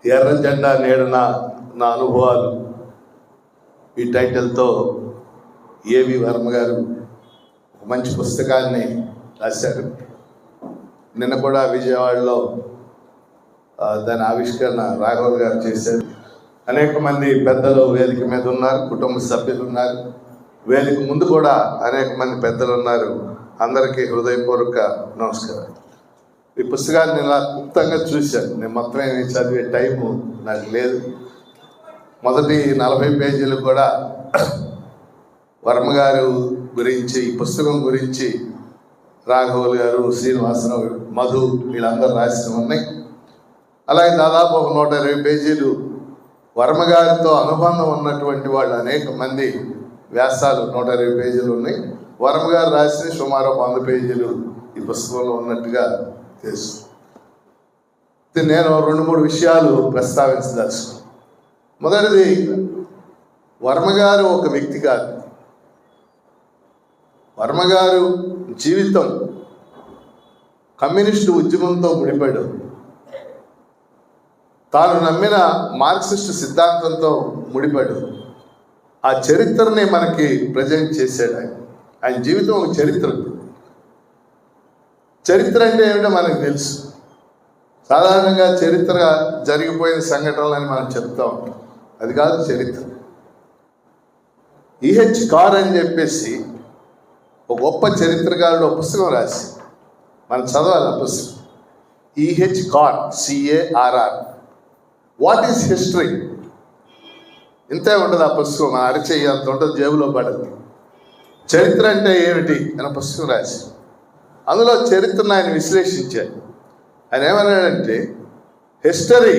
ఎర్ర జెండా నీడన నా అనుభవాలు ఈ టైటిల్తో ఏవి వర్మ గారు ఒక మంచి పుస్తకాన్ని రాశారు. నిన్న కూడా విజయవాడలో దాని ఆవిష్కరణ రాఘవల్ గారు చేశారు. అనేక మంది పెద్దలు వేదిక మీద ఉన్నారు, కుటుంబ సభ్యులు ఉన్నారు, వేదిక ముందు కూడా అనేక మంది పెద్దలు ఉన్నారు. అందరికీ హృదయపూర్వక నమస్కారం. ఈ పుస్తకాన్ని ఇలా క్లుప్తంగా చూశాను. నేను మొత్తం ఏమి చదివే టైము నాకు లేదు. మొదటి 40 పేజీలు కూడా వర్మ గారు గురించి, ఈ పుస్తకం గురించి రాఘవల్ గారు, శ్రీనివాసరావు, మధు వీళ్ళందరూ రాసి ఉన్నాయి. అలాగే దాదాపు ఒక 120 పేజీలు వర్మ గారితో అనుబంధం ఉన్నటువంటి వాళ్ళు అనేక మంది వ్యాసాలు 120 పేజీలు ఉన్నాయి. వర్మ గారు రాసిన సుమారు 100 పేజీలు ఈ పుస్తకంలో ఉన్నట్టుగా తెలుసు. నేను 2-3 విషయాలు ప్రస్తావించదలుచుకున్నాను. మొదటిది, వర్మ గారు ఒక వ్యక్తి కాదు. వర్మ గారు జీవితం కమ్యూనిస్టు ఉద్యమంతో ముడిపడు. తాను నమ్మిన మార్క్సిస్టు సిద్ధాంతంతో ముడిపడు. ఆ చరిత్రని మనకి ప్రజెంట్ చేశాడు. ఆయన జీవితం ఒక చరిత్ర. చరిత్ర అంటే ఏమిటో మనకు తెలుసు. సాధారణంగా చరిత్ర జరిగిపోయిన సంఘటనలని మనం చెప్తా ఉంటాం. అది కాదు చరిత్ర. ఈహెచ్ కార్ అని చెప్పేసి ఒక గొప్ప చరిత్రకారుడు ఒక పుస్తకం రాసి మనం చదవాలి. ఆ పుస్తకం EH car, CARR, what is history. ఇంతే ఉంటుంది ఆ పుస్తకం. మన అరచేయి అంత ఉంటుంది, జేబులో పడదు. చరిత్ర అంటే ఏమిటి అనే పుస్తకం రాసి అందులో చరిత్రను ఆయన విశ్లేషించారు. ఆయన ఏమన్నాడంటే, history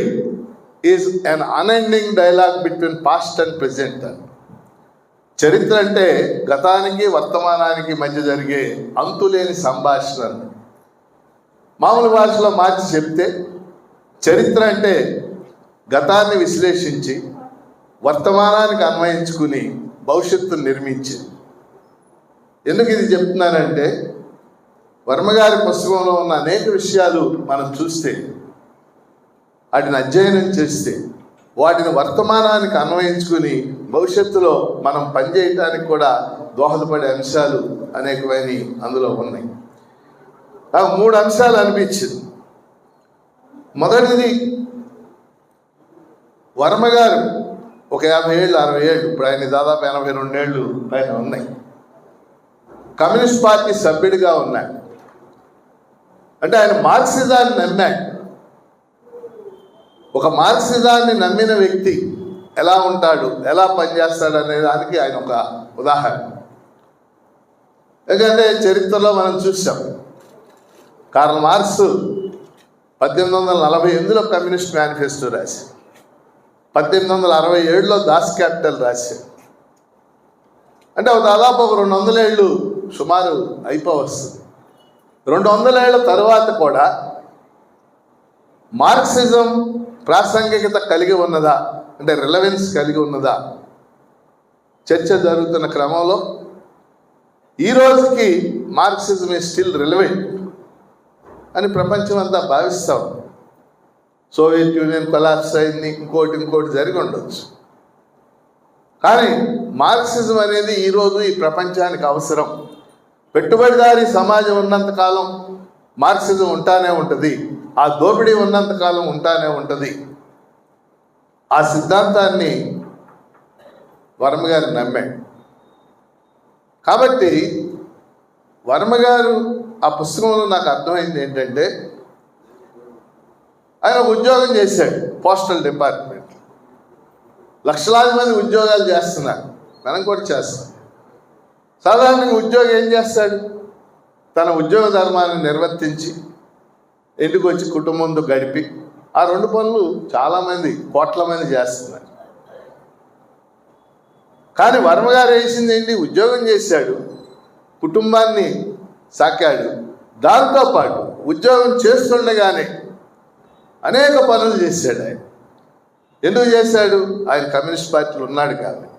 is an unending dialogue between past and present. చరిత్ర అంటే గతానికి వర్తమానానికి మధ్య జరిగే అంతులేని సంభాషణ. మామూలు భాషలో మార్చి చెప్తే చరిత్ర అంటే గతాన్ని విశ్లేషించి వర్తమానానికి అన్వయించుకుని భవిష్యత్తును నిర్మించింది. ఎందుకు ఇది చెప్తున్నానంటే, వర్మగారి పుస్తకంలో ఉన్న అనేక విషయాలు మనం చూస్తే, వాటిని అధ్యయనం చేస్తే, వాటిని వర్తమానానికి అన్వయించుకుని భవిష్యత్తులో మనం పనిచేయటానికి కూడా దోహదపడే అంశాలు అనేకమైన అందులో ఉన్నాయి. నాకు 3 అంశాలు అనిపించింది. మొదటిది, వర్మ గారు ఒక 50 ఏళ్ళు 60 ఏళ్ళు, ఇప్పుడు ఆయన దాదాపు 82 ఏళ్ళు ఆయన ఉన్నాయి, కమ్యూనిస్ట్ పార్టీ సభ్యుడిగా ఉన్నాడు. అంటే ఆయన మార్క్సిజాన్ని నమ్మాడు. ఒక మార్క్సిజాన్ని నమ్మిన వ్యక్తి ఎలా ఉంటాడు, ఎలా పనిచేస్తాడు అనే దానికి ఆయన ఒక ఉదాహరణ. ఎందుకంటే చరిత్రలో మనం చూసాం, కార్ల్ మార్క్స్ 1848లో కమ్యూనిస్ట్ మేనిఫెస్టో రాసి 1867లో దాస్ క్యాపిటల్ రాశారు. అంటే దాదాపు ఒక 200 ఏళ్ళు సుమారు అయిపోవస్తుంది. 200 ఏళ్ల తర్వాత కూడా మార్క్సిజం ప్రాసంగికత కలిగి ఉన్నదా, అంటే రిలవెన్స్ కలిగి ఉన్నదా చర్చ జరుగుతున్న క్రమంలో ఈ రోజుకి మార్క్సిజం ఈజ్ స్టిల్ రిలవెంట్ అని ప్రపంచం అంతా భావిస్తాం. సోవియట్ యూనియన్ కొలాప్స్ అయింది, ఇంకోటి జరిగి ఉండొచ్చు. కానీ మార్క్సిజం అనేది ఈరోజు ఈ ప్రపంచానికి అవసరం. పెట్టుబడిదారీ సమాజం ఉన్నంతకాలం మార్క్సిజం ఉంటానే ఉంటుంది, ఆ దోపిడీ ఉన్నంతకాలం ఉంటానే ఉంటుంది. ఆ సిద్ధాంతాన్ని వర్మ గారు నమ్మాడు. కాబట్టి వర్మ గారు ఆ పుస్తకంలో నాకు అర్థమైంది ఏంటంటే, ఆయన ఒక ఉద్యోగం చేశాడు పోస్టల్ డిపార్ట్మెంట్. లక్షలాది మంది ఉద్యోగాలు చేస్తున్నారు, మనం కూడా చేస్తాం. సాధారణంగా ఉద్యోగం ఏం చేస్తాడు, తన ఉద్యోగ ధర్మాన్ని నిర్వర్తించి ఇంటికి వచ్చి కుటుంబంతో గడిపి ఆ 2 పనులు చాలామంది, కోట్ల మంది చేస్తున్నారు. కానీ వర్మ గారు వేసింది ఏంటి, ఉద్యోగం చేశాడు, కుటుంబాన్ని సాకాడు, దాంతోపాటు ఉద్యోగం చేస్తుండగానే అనేక పనులు చేశాడు. ఆయన ఎందుకు చేశాడు, ఆయన కమ్యూనిస్ట్ పార్టీలో ఉన్నాడు కాబట్టి,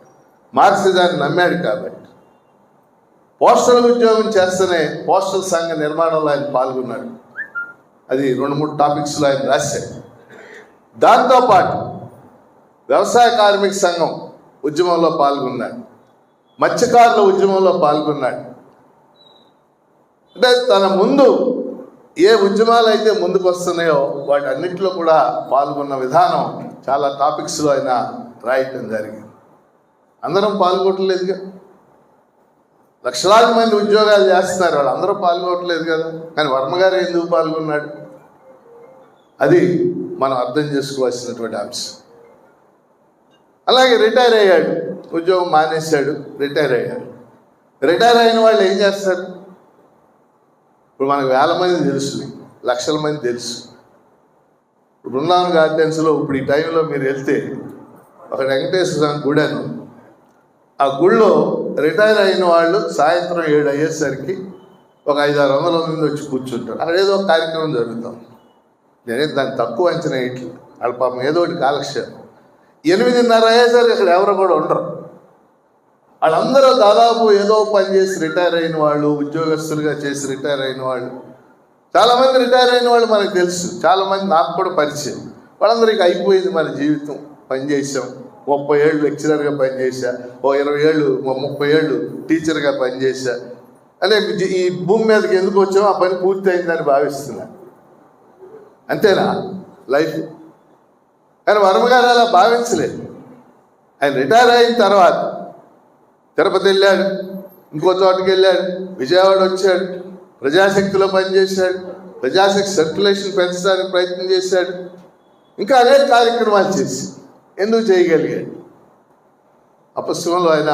మార్క్సిజాన్ని నమ్మాడు కాబట్టి. పోస్టల్ ఉద్యోగం చేస్తేనే పోస్టల్ సంఘ నిర్మాణంలో ఆయన పాల్గొన్నాడు. అది 2-3 టాపిక్స్లో ఆయన రాశాడు. దాంతోపాటు వ్యవసాయ కార్మిక సంఘం ఉద్యమంలో పాల్గొన్నాడు, మత్స్యకారుల ఉద్యమంలో పాల్గొన్నాడు. అంటే తన ముందు ఏ ఉద్యమాలు అయితే ముందుకు వస్తున్నాయో వాటి అన్నింటిలో కూడా పాల్గొన్న విధానం చాలా టాపిక్స్లో ఆయన రాయటం జరిగింది. అందరం పాల్గొనట్లేదుగా, లక్షలాది మంది ఉద్యోగాలు చేస్తున్నారు, వాళ్ళు అందరూ పాల్గొనట్లేదు కదా. కానీ వర్మ గారు ఎందుకు పాల్గొన్నాడు? అది మనం అర్థం చేసుకోవాల్సినటువంటి అంశం. అలాగే రిటైర్ అయ్యాడు, ఉద్యోగం మానేశాడు, రిటైర్ అయ్యాడు. రిటైర్ అయిన వాళ్ళు ఏం చేస్తారు? ఇప్పుడు మనకు వేల మంది తెలుసు, లక్షల మంది తెలుసు. బృందావన్ గార్డెన్స్లో ఇప్పుడు ఈ టైంలో మీరు వెళ్తే ఒక వెంకటేశ్వర స్వామి గుడి అని, ఆ గుళ్ళో రిటైర్ అయిన వాళ్ళు సాయంత్రం 7 అయ్యేసరికి ఒక 500-600 మంది వచ్చి కూర్చుంటారు. అక్కడ ఏదో ఒక కార్యక్రమం జరుగుతాం. నేనే దాన్ని తక్కువ అంచనా ఇట్లు, వాళ్ళ పాపం ఏదో ఒకటి కాలక్షేపం. 8:30 అయ్యేసరికి అక్కడ ఎవరు కూడా ఉండరు. వాళ్ళందరూ దాదాపు ఏదో పని చేసి రిటైర్ అయిన వాళ్ళు, ఉద్యోగస్తులుగా చేసి రిటైర్ అయిన వాళ్ళు, చాలామంది రిటైర్ అయిన వాళ్ళు మనకు తెలుసు, చాలామంది నాకు కూడా పరిచయం. వాళ్ళందరికీ అయిపోయింది మన జీవితం, పనిచేసాం, 30 ఏళ్ళు లెక్చరర్గా పనిచేసా, 20 ఏళ్ళు 30 ఏళ్ళు టీచర్గా పనిచేసా అంటే ఈ భూమి మీదకి ఎందుకు వచ్చామో ఆ పని పూర్తి అయిందని భావిస్తున్నా. అంతేనా లైఫ్? కానీ వర్మ గారు అలా భావించలేదు. ఆయన రిటైర్ అయిన తర్వాత తిరుపతి వెళ్ళాడు, ఇంకో చోటుకి వెళ్ళాడు, విజయవాడ వచ్చాడు, ప్రజాశక్తిలో పనిచేశాడు, ప్రజాశక్తి సర్క్యులేషన్ పెంచడానికి ప్రయత్నం చేశాడు, ఇంకా అనేక కార్యక్రమాలు చేసి ఎందుకు చేయగలిగాడు? ఆ పుస్తకంలో ఆయన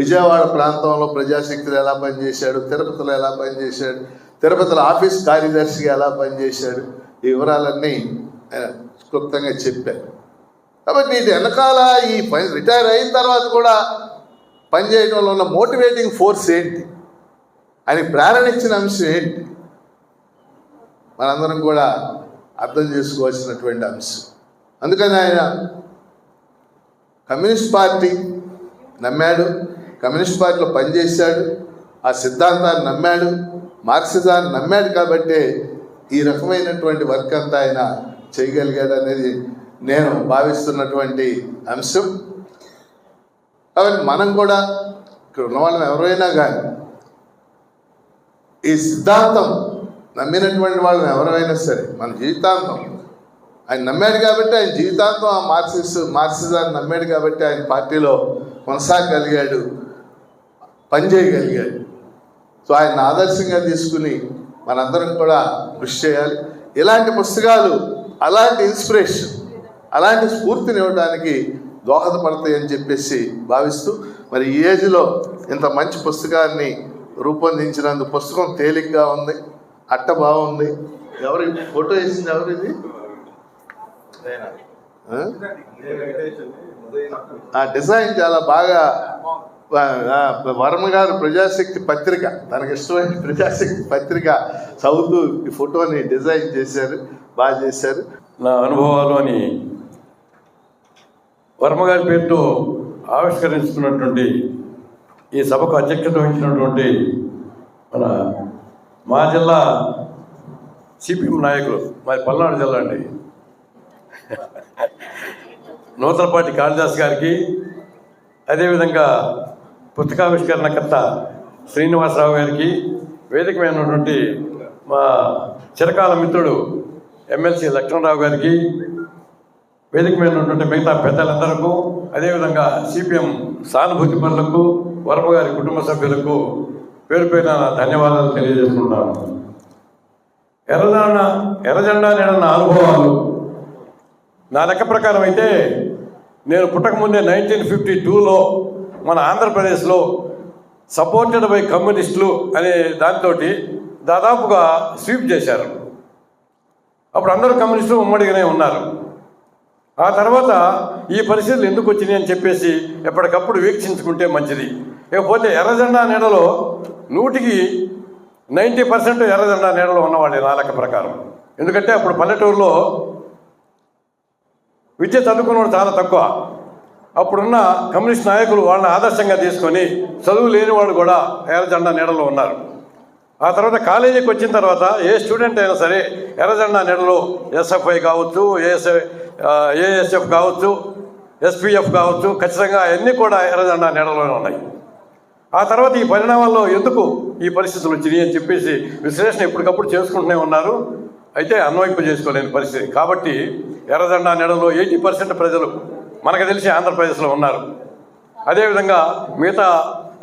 విజయవాడ ప్రాంతంలో ప్రజాశక్తిలో ఎలా పనిచేశాడు, తిరుపతిలో ఎలా పనిచేశాడు, తిరుపతిలో ఆఫీస్ కార్యదర్శిగా ఎలా పనిచేశాడు, ఈ వివరాలన్నీ ఆయన క్లుప్తంగా చెప్పారు. కాబట్టి వీటి వెనకాల ఈ పని రిటైర్ అయిన తర్వాత కూడా పనిచేయడంలో ఉన్న మోటివేటింగ్ ఫోర్స్ ఏంటి, ఆయనకి ప్రేరణ ఇచ్చిన అంశం ఏంటి, మనందరం కూడా అర్థం చేసుకోవాల్సినటువంటి అంశం. అందుకని ఆయన కమ్యూనిస్ట్ పార్టీ నమ్మాడు, కమ్యూనిస్ట్ పార్టీలో పనిచేశాడు, ఆ సిద్ధాంతాన్ని నమ్మాడు, మార్క్సిజాన్ని నమ్మాడు. కాబట్టి ఈ రకమైనటువంటి వర్క్ అంతా ఆయన చేయగలిగాడు అనేది నేను భావిస్తున్నటువంటి అంశం. కాబట్టి మనం కూడా ఇక్కడ ఉన్న వాళ్ళం ఎవరైనా కానీ ఈ సిద్ధాంతం నమ్మినటువంటి వాళ్ళని ఎవరైనా సరే మన జీవితాంతం ఆయన నమ్మాడు కాబట్టి, ఆయన జీవితాంతం ఆ మార్క్సిజాన్ని నమ్మాడు కాబట్టి ఆయన పార్టీలో కొనసాగలిగాడు, పనిచేయగలిగాడు. సో ఆయన ఆదర్శంగా తీసుకుని మనందరం కూడా కృషి చేయాలి. ఇలాంటి పుస్తకాలు అలాంటి ఇన్స్పిరేషన్, అలాంటి స్ఫూర్తిని ఇవ్వడానికి దోహదపడతాయి అని చెప్పేసి భావిస్తూ, మరి ఈ ఏజ్లో ఇంత మంచి పుస్తకాన్ని రూపొందించినందుకు, పుస్తకం తేలిగ్గా ఉంది, అట్ట బాగుంది. ఎవరు ఫోటో వేసింది? ఎవరు ఇది? ఆ డిజైన్ చాలా బాగా వర్మ గారు ప్రజాశక్తి పత్రిక, తనకి ఇష్టమైన ప్రజాశక్తి పత్రిక చదువుతూ ఈ ఫోటోని డిజైన్ చేశారు, బాగా చేశారు. నా అనుభవాలు అని వర్మ గారి పేరుతో ఆవిష్కరించుకున్నటువంటి ఈ సభకు అధ్యక్షత వహించినటువంటి మా జిల్లా సిపిఎం నాయకులు, మాది పల్నాడు జిల్లా అండి, నూతలపాటి కాళిదాస్ గారికి, అదేవిధంగా పుస్తకావిష్కరణకర్త శ్రీనివాసరావు గారికి, వేదికమైనటువంటి మా చిరకాల మిత్రుడు ఎమ్మెల్సీ లక్ష్మణరావు గారికి, వేదికమైనటువంటి మిగతా పెద్దలందరకు, అదేవిధంగా సిపిఎం సానుభూతి పనులకు, వర్మ గారి కుటుంబ సభ్యులకు పేరు పేరున ధన్యవాదాలు తెలియజేసుకుంటాను. ఎర్రజెండా నీడన్న అనుభవాలు నా లెక్క ప్రకారం అయితే నేను పుట్టకముందే 1952లో మన ఆంధ్రప్రదేశ్లో సపోర్టెడ్ బై కమ్యూనిస్టులు అనే దాంతో దాదాపుగా స్వీప్ చేశారు. అప్పుడు అందరూ కమ్యూనిస్టులు ఉమ్మడిగానే ఉన్నారు. ఆ తర్వాత ఈ పరిస్థితులు ఎందుకు వచ్చినాయి అని చెప్పేసి ఎప్పటికప్పుడు వీక్షించుకుంటే మంచిది. ఇకపోతే ఎర్రజెండా నీడలో 90% ఎర్రజెండా నీడలో ఉన్నవాళ్ళే నా లెక్క ప్రకారం. ఎందుకంటే అప్పుడు పల్లెటూరులో విద్య చదువుకున్నవాడు చాలా తక్కువ. అప్పుడున్న కమ్యూనిస్ట్ నాయకులు వాళ్ళని ఆదర్శంగా తీసుకొని చదువు లేని వాళ్ళు కూడా ఎర్రజెండా నీడలో ఉన్నారు. ఆ తర్వాత కాలేజీకి వచ్చిన తర్వాత ఏ స్టూడెంట్ అయినా సరే ఎర్రజెండా నీడలో ఎస్ఎఫ్ఐ కావచ్చు, ఏఎస్ఎఫ్ కావచ్చు, ఎస్పీఎఫ్ కావచ్చు, ఖచ్చితంగా అవన్నీ కూడా ఎర్రజెండా నీడలోనే ఉన్నాయి. ఆ తర్వాత ఈ పరిణామాల్లో ఎందుకు ఈ పరిస్థితులు వచ్చినాయి అని చెప్పేసి విశ్లేషణ ఎప్పటికప్పుడు చేసుకుంటూనే ఉన్నారు. అయితే అన్వయింపు చేసుకోలేని పరిస్థితి. కాబట్టి ఎర్రజెండా నీడలో 80% ప్రజలు మనకు తెలిసి ఆంధ్రప్రదేశ్లో ఉన్నారు. అదేవిధంగా మిగతా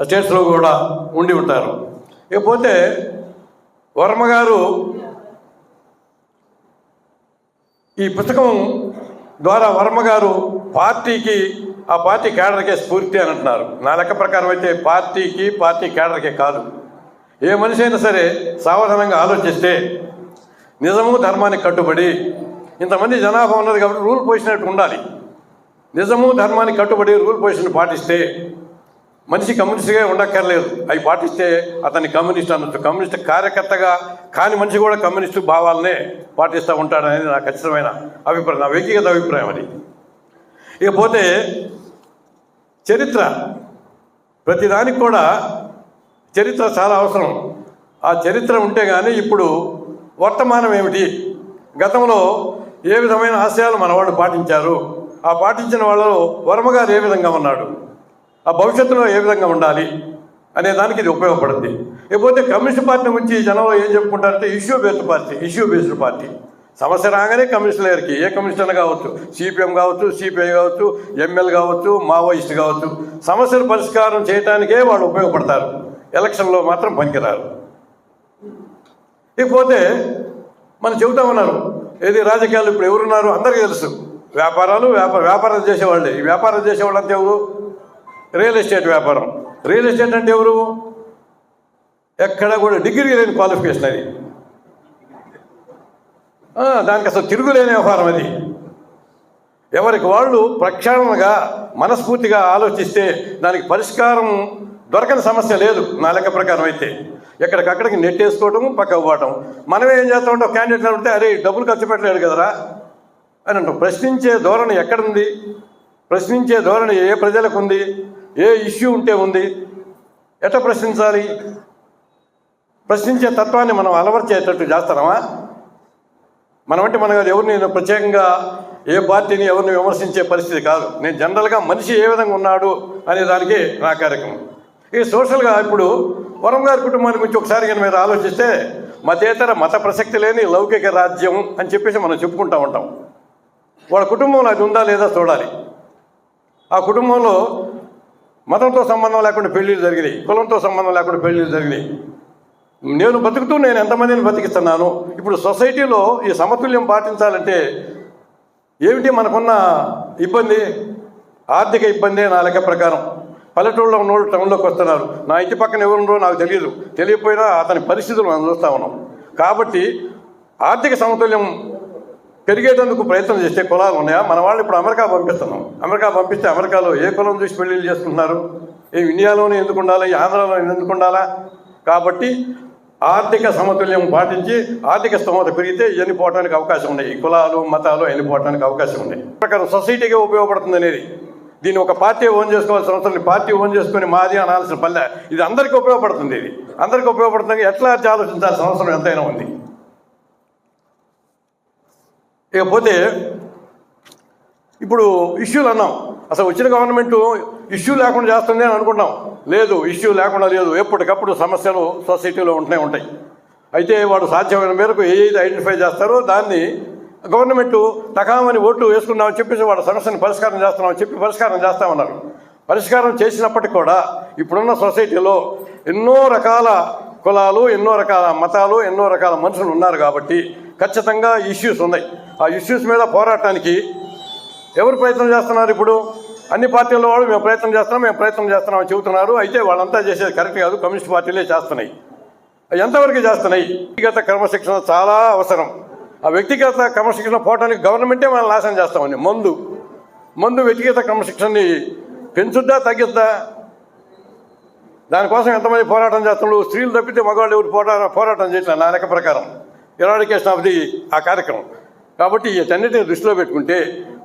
స్టేట్స్లో కూడా ఉండి ఉంటారు. ఇకపోతే వర్మ గారు ఈ పుస్తకం ద్వారా వర్మ గారు పార్టీకి, ఆ పార్టీ కేడర్కే స్ఫూర్తి అని అంటున్నారు. నా లెక్క ప్రకారం అయితే పార్టీకి, పార్టీ కేడర్కే కాదు, ఏ మనిషి అయినా సరే సావధానంగా ఆలోచిస్తే నిజము ధర్మానికి కట్టుబడి, ఇంతమంది జనాభా ఉన్నది కాబట్టి రూల్ పొజిషన్ ఉండాలి. నిజము ధర్మానికి కట్టుబడి రూల్ పొజిషన్ పాటిస్తే మనిషి కమ్యూనిస్ట్గా ఉండక్కర్లేదు. అవి పాటిస్తే అతన్ని కమ్యూనిస్ట్ అనొచ్చు. కమ్యూనిస్ట్ కార్యకర్తగా కాని మనిషి కూడా కమ్యూనిస్టు భావాలనే పాటిస్తూ ఉంటాడనేది నా ఖచ్చితమైన అభిప్రాయం, నా వ్యక్తిగత అభిప్రాయం అది. ఇకపోతే చరిత్ర, ప్రతిదానికి కూడా చరిత్ర చాలా అవసరం. ఆ చరిత్ర ఉంటే కానీ ఇప్పుడు వర్తమానం ఏమిటి, గతంలో ఏ విధమైన ఆశయాలు మన వాళ్ళు పాటించారు, ఆ పాటించిన వాళ్ళలో వర్మ గారు ఏ విధంగా ఉన్నాడు, ఆ భవిష్యత్తులో ఏ విధంగా ఉండాలి అనే దానికి ఇది ఉపయోగపడుతుంది. ఇకపోతే కమ్యూనిస్ట్ పార్టీ గురించి జనంలో ఏం చెప్పుకుంటారంటే ఇష్యూ బేస్డ్ పార్టీ. సమస్య రాగానే కమ్యూనిస్టుల దగ్గరికి, ఏ కమ్యూనిస్ట్ అయినా కావచ్చు, సిపిఎం కావచ్చు, సిపిఐ కావచ్చు, ఎంఎల్ కావచ్చు, మావోయిస్ట్ కావచ్చు, సమస్యలు పరిష్కారం చేయడానికే వాళ్ళు ఉపయోగపడతారు. ఎలక్షన్లో మాత్రం పనికిరారు. ఇకపోతే మనం చెబుతా ఉన్నారు, ఏది రాజకీయాలు ఇప్పుడు ఎవరున్నారు అందరికీ తెలుసు. వ్యాపారాలు చేసేవాళ్ళే. ఈ వ్యాపారం చేసేవాళ్ళు అంతే ఎవరు? రియల్ ఎస్టేట్ వ్యాపారం. రియల్ ఎస్టేట్ అంటే ఎవరు? ఎక్కడ కూడా డిగ్రీ లేని క్వాలిఫికేషన్ అది. దానికి అసలు తిరుగులేని వ్యవహారం అది. ఎవరికి వాళ్ళు ప్రక్షాళనగా మనస్ఫూర్తిగా ఆలోచిస్తే దానికి పరిష్కారం దొరకని సమస్య లేదు నా లెక్క ప్రకారం అయితే. ఎక్కడికక్కడికి నెట్టేసుకోవడం, పక్కకు పోవటం. మనమే ఏం చేస్తూ ఉంటాం, క్యాండిడేట్ ఉంటే అరే డబ్బులు ఖర్చు పెట్టలేడు కదరా అని అంటాం. ప్రశ్నించే ధోరణి ఎక్కడుంది? ప్రశ్నించే ధోరణి ఏ ప్రజలకు ఉంది? ఏ ఇష్యూ ఉంటే ఉంది? ఎట్లా ప్రశ్నించాలి? ప్రశ్నించే తత్వాన్ని మనం అలవర్చేటట్టు చేస్తామా? మనమంటే మన ఎవరిని ప్రత్యేకంగా ఏ పార్టీని ఎవరిని విమర్శించే పరిస్థితి కాదు. నేను జనరల్గా మనిషి ఏ విధంగా ఉన్నాడు అనే దానికి నా కార్యక్రమం. ఈ సోషల్గా ఇప్పుడు వరం గారి కుటుంబాన్ని గురించి ఒకసారి కానీ మీరు ఆలోచిస్తే మతేతర మత ప్రసక్తి లేని లౌకిక రాజ్యం అని చెప్పేసి మనం చెప్పుకుంటూ ఉంటాం. వాళ్ళ కుటుంబంలో అది ఉందా లేదా చూడాలి. ఆ కుటుంబంలో మతంతో సంబంధం లేకుండా పెళ్ళిళ్ళు జరిగినాయి, కులంతో సంబంధం లేకుండా పెళ్ళిళ్ళు జరిగినాయి. నేను బతుకుతూ నేను ఎంతమందిని బతికిస్తున్నాను. ఇప్పుడు సొసైటీలో ఈ సమతుల్యం పాటించాలంటే ఏమిటి మనకున్న ఇబ్బంది? ఆర్థిక ఇబ్బందే నా లెక్క ప్రకారం. పల్లెటూళ్ళలో ఉన్నోళ్ళు టౌన్లోకి వస్తున్నారు. నా ఇంటి పక్కన ఎవరుండో నాకు తెలియకపోయినా అతని పరిస్థితులు మనం చూస్తూ ఉన్నాం. కాబట్టి ఆర్థిక సమతుల్యం పెరిగేటందుకు ప్రయత్నం చేస్తే కులాలు ఉన్నాయా? మన వాళ్ళు ఇప్పుడు అమెరికా పంపిస్తున్నాం. అమెరికా పంపిస్తే అమెరికాలో ఏ కులం చూసి పెళ్ళిళ్ళు చేసుకుంటున్నారు? ఇండియాలోనే ఎందుకు ఉండాలి, ఆంధ్రాలో ఎందుకు ఉండాలా? కాబట్టి ఆర్థిక సమతుల్యం పాటించి ఆర్థిక స్తోమత పెరిగితే వెళ్ళిపోవడానికి అవకాశం ఉన్నాయి. ఈ కులాలు మతాలు వెళ్ళిపోవడానికి అవకాశం ఉన్నాయి. ప్రకారం సొసైటీగా ఉపయోగపడుతుంది అనేది. దీన్ని ఒక పార్టీ ఓన్ చేసుకోవాల్సిన అవసరం లేదు. పార్టీ ఓన్ చేసుకొని మాది అనాల్సిన పల్లె. ఇది అందరికీ ఉపయోగపడుతుంది. ఇది అందరికీ ఉపయోగపడుతుంది. ఎట్లా ఆలోచించాల్సిన అవసరం ఎంతైనా ఉంది. ఇకపోతే ఇప్పుడు ఇష్యూలు అన్నాం. అసలు వచ్చిన గవర్నమెంట్ ఇష్యూ లేకుండా చేస్తుంది అని అనుకుంటాం. లేదు, ఇష్యూ లేకుండా లేదు. ఎప్పటికప్పుడు సమస్యలు సొసైటీలో ఉంటూనే ఉంటాయి. అయితే వాడు సాధ్యమైన మేరకు ఏదైతే ఐడెంటిఫై చేస్తారో దాన్ని గవర్నమెంట్ తకామని ఓట్లు వేసుకున్నామని చెప్పేసి వాడు సమస్యను పరిష్కారం చేస్తున్నామని చెప్పి పరిష్కారం చేస్తూ ఉన్నారు. పరిష్కారం చేసినప్పటికీ కూడా ఇప్పుడున్న సొసైటీలో ఎన్నో రకాల కులాలు, ఎన్నో రకాల మతాలు, ఎన్నో రకాల మనుషులు ఉన్నారు. కాబట్టి ఖచ్చితంగా ఇష్యూస్ ఉన్నాయి. ఆ ఇష్యూస్ మీద పోరాటానికి ఎవరు ప్రయత్నం చేస్తున్నారు? ఇప్పుడు అన్ని పార్టీల వాళ్ళు మేము ప్రయత్నం చేస్తున్నామని చెబుతున్నారు. అయితే వాళ్ళంతా చేసేది కరెక్ట్ కాదు. కమ్యూనిస్ట్ పార్టీలే చేస్తున్నాయి. ఎంతవరకు చేస్తున్నాయి? వ్యక్తిగత క్రమశిక్షణ చాలా అవసరం. ఆ వ్యక్తిగత క్రమశిక్షణ పోవడానికి గవర్నమెంటే మనం నాశనం చేస్తామని మందు వ్యక్తిగత క్రమశిక్షణని పెంచుద్దా తగ్గిద్దా? దానికోసం ఎంతమంది పోరాటం చేస్తున్నారు? స్త్రీలు తప్పితే మగవాళ్ళు ఎవరు పోరాటం చేసిన నా లెక్క ప్రకారం ఎరాడికేషన్ ఆఫ్ ది ఆ కార్యక్రమం. కాబట్టి వీటన్నిటిని దృష్టిలో పెట్టుకుంటే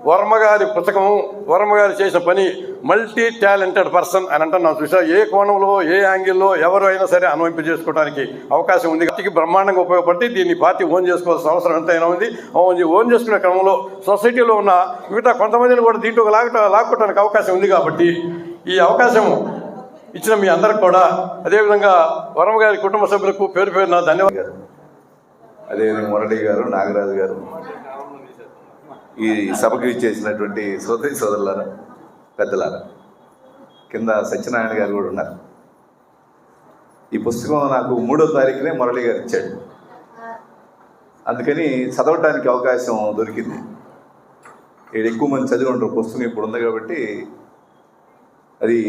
వర్మ గారి పుస్తకం, వర్మ గారు చేసిన పని మల్టీ టాలెంటెడ్ పర్సన్ అని అంటున్నాం చూసా. ఏ కోణంలో, ఏ యాంగిల్లో ఎవరు అయినా సరే అన్వయింప చేసుకోవడానికి అవకాశం ఉంది. పార్టీకి బ్రహ్మాండంగా ఉపయోగపడి దీన్ని పార్టీ ఓన్ చేసుకోవాల్సిన అవసరం ఎంతైనా ఉంది. ఓన్ చేసుకునే క్రమంలో సొసైటీలో ఉన్న మిగతా కొంతమందిని కూడా దీంట్లో లాక్కోవడానికి అవకాశం ఉంది. కాబట్టి ఈ అవకాశం ఇచ్చిన మీ అందరికి కూడా, అదేవిధంగా వర్మ గారి కుటుంబ సభ్యులకు పేరు పేరున ధన్యవాదాలు. అదేవిధంగా మురళి గారు, నాగరాజు గారు, ఈ సభకు ఇచ్చేసినటువంటి సోదరులారా, పెద్దలారా, కింద సత్యనారాయణ గారు కూడా ఉన్నారు. ఈ పుస్తకం నాకు 3వ తారీఖునే మురళి గారు ఇచ్చాడు. అందుకని చదవటానికి అవకాశం దొరికింది. ఇక్కడ ఎక్కువ మంది చదివి ఉంటారు. పుస్తకం ఇప్పుడు ఉంది కాబట్టి అది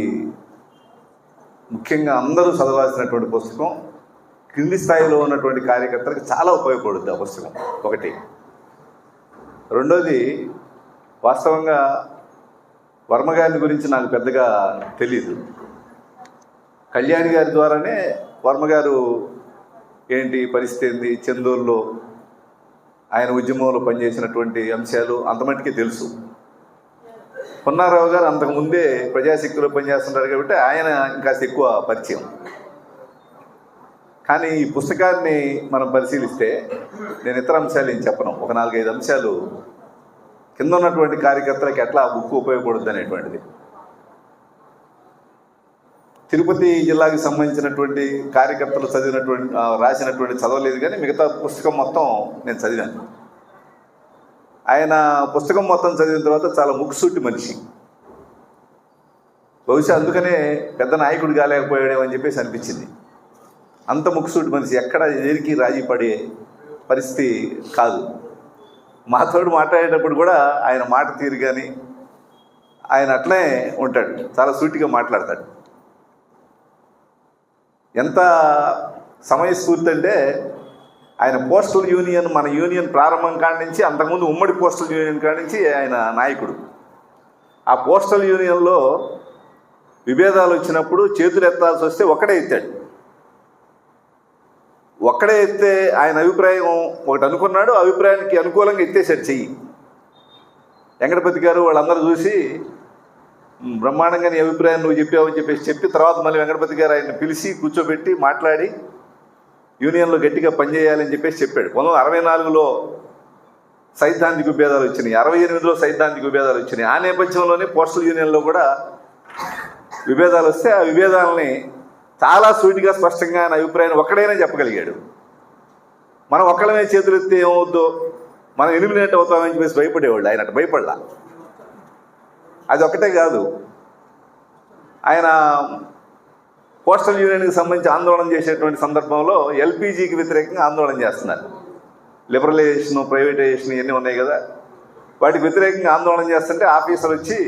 ముఖ్యంగా అందరూ చదవాల్సినటువంటి పుస్తకం. కింది స్థాయిలో ఉన్నటువంటి కార్యకర్తలకు చాలా ఉపయోగపడుద్ది ఆ పుస్తకం. ఒకటి. రెండోది, వాస్తవంగా వర్మ గారిని గురించి నాకు పెద్దగా తెలీదు. కళ్యాణి గారి ద్వారానే వర్మ గారు ఏంటి పరిస్థితి ఏంది, చందూరులో ఆయన ఉద్యమంలో పనిచేసినటువంటి అంశాలు అంతమట్టుకే తెలుసు. పొన్నారావు గారు అంతకుముందే ప్రజాశక్తిలో పనిచేస్తుంటారు కాబట్టి ఆయన ఇంకాస్త ఎక్కువ పరిచయం. కానీ ఈ పుస్తకాన్ని మనం పరిశీలిస్తే నేను ఇతర అంశాలు ఏం చెప్పను. ఒక 4-5 అంశాలు కింద ఉన్నటువంటి కార్యకర్తలకు ఎట్లా ఆ బుక్ ఉపయోగపడుద్ది అనేటువంటిది. తిరుపతి జిల్లాకి సంబంధించినటువంటి కార్యకర్తలు రాసినటువంటి చదవలేదు, కానీ మిగతా పుస్తకం మొత్తం నేను చదివాను. ఆయన పుస్తకం మొత్తం చదివిన తర్వాత చాలా ముక్కుసూటి మనిషి. బహుశా అందుకనే పెద్ద నాయకుడు కాలేకపోయాడేమని చెప్పేసి అనిపించింది. అంత ముక్కుసూటి మనిషి, ఎక్కడ దేనికి రాజీ పడే పరిస్థితి కాదు. మాతోడు మాట్లాడేటప్పుడు కూడా ఆయన మాట తీరు కానీ ఆయన అట్లే ఉంటాడు, చాలా సూటిగా మాట్లాడతాడు. ఎంత సమయస్ఫూర్తి అంటే ఆయన పోస్టల్ యూనియన్, మన యూనియన్ ప్రారంభం కాడి నుంచి, అంతకుముందు ఉమ్మడి పోస్టల్ యూనియన్ కాడి నుంచి ఆయన నాయకుడు. ఆ పోస్టల్ యూనియన్లో విభేదాలు వచ్చినప్పుడు చేతులు ఎత్తాల్సి వస్తే ఒక్కడే ఎత్తాడు. ఒక్కడే ఎత్తే ఆయన అభిప్రాయం ఒకటి అనుకున్నాడు, అభిప్రాయానికి అనుకూలంగా ఎత్తేసాడు చెయ్యి. వెంకటపతి గారు వాళ్ళందరూ చూసి బ్రహ్మాండంగా నీ అభిప్రాయం నువ్వు చెప్పావని చెప్పి తర్వాత మళ్ళీ వెంకటపతి గారు ఆయన్ని పిలిచి కూర్చోబెట్టి మాట్లాడి యూనియన్లో గట్టిగా పనిచేయాలని చెప్పాడు. 1964లో సైద్ధాంతిక విభేదాలు వచ్చినాయి, 68లో సైద్ధాంతిక విభేదాలు వచ్చినాయి. ఆ నేపథ్యంలోనే పోస్టల్ యూనియన్లో కూడా విభేదాలు వస్తే ఆ విభేదాలని చాలా సూటిగా స్పష్టంగా ఆయన అభిప్రాయాన్ని ఒక్కడైనా చెప్పగలిగాడు. మనం ఒక్కడమే చేతులు ఎత్తే ఏమవుద్దో, మనం ఎలిమినేట్ అవుతామని చెప్పేసి భయపడేవాళ్ళు. ఆయన అటు భయపడలా. అది ఒకటే కాదు, ఆయన పోస్టల్ యూనియన్కి సంబంధించి ఆందోళన చేసేటువంటి సందర్భంలో ఎల్పిజికి వ్యతిరేకంగా ఆందోళన చేస్తున్నారు. లిబరలైజేషన్, ప్రైవేటైజేషన్ ఇవన్నీ ఉన్నాయి కదా, వాటికి వ్యతిరేకంగా ఆందోళన చేస్తుంటే ఆఫీసర్ వచ్చి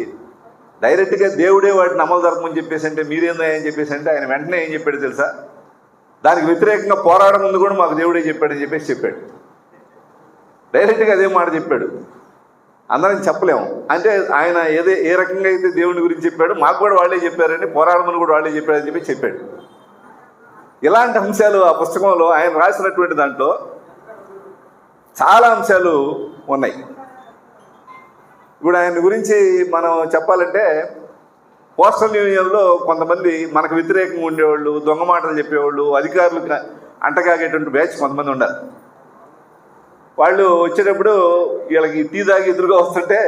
డైరెక్ట్గా దేవుడే వాటిని అమలు జరపమని చెప్పేసి అంటే మీరేందని చెప్పేసి అంటే ఆయన వెంటనే ఏం చెప్పాడు తెలుసా, దానికి వ్యతిరేకంగా పోరాడడం ముందు కూడా మాకు దేవుడే చెప్పాడని చెప్పాడు. డైరెక్ట్గా అదే మాట చెప్పాడు. అందరం చెప్పలేము. అంటే ఆయన ఏ రకంగా అయితే దేవుని గురించి చెప్పాడు, మాకు కూడా వాళ్ళే చెప్పారని, పోరాడమని కూడా వాళ్ళే చెప్పారని చెప్పాడు. ఇలాంటి అంశాలు ఆ పుస్తకంలో ఆయన రాసినటువంటి దాంట్లో చాలా అంశాలు ఉన్నాయి. ఇప్పుడు ఆయన గురించి మనం చెప్పాలంటే, పోస్టల్ యూనియన్లో కొంతమంది మనకు వ్యతిరేకంగా ఉండేవాళ్ళు, దొంగ మాటలు చెప్పేవాళ్ళు, అధికారులు అంటగాగేటువంటి బ్యాచ్ కొంతమంది ఉన్నారు. వాళ్ళు వచ్చేటప్పుడు వీళ్ళకి టీ తాగి ఎదురుగా వస్తుంటే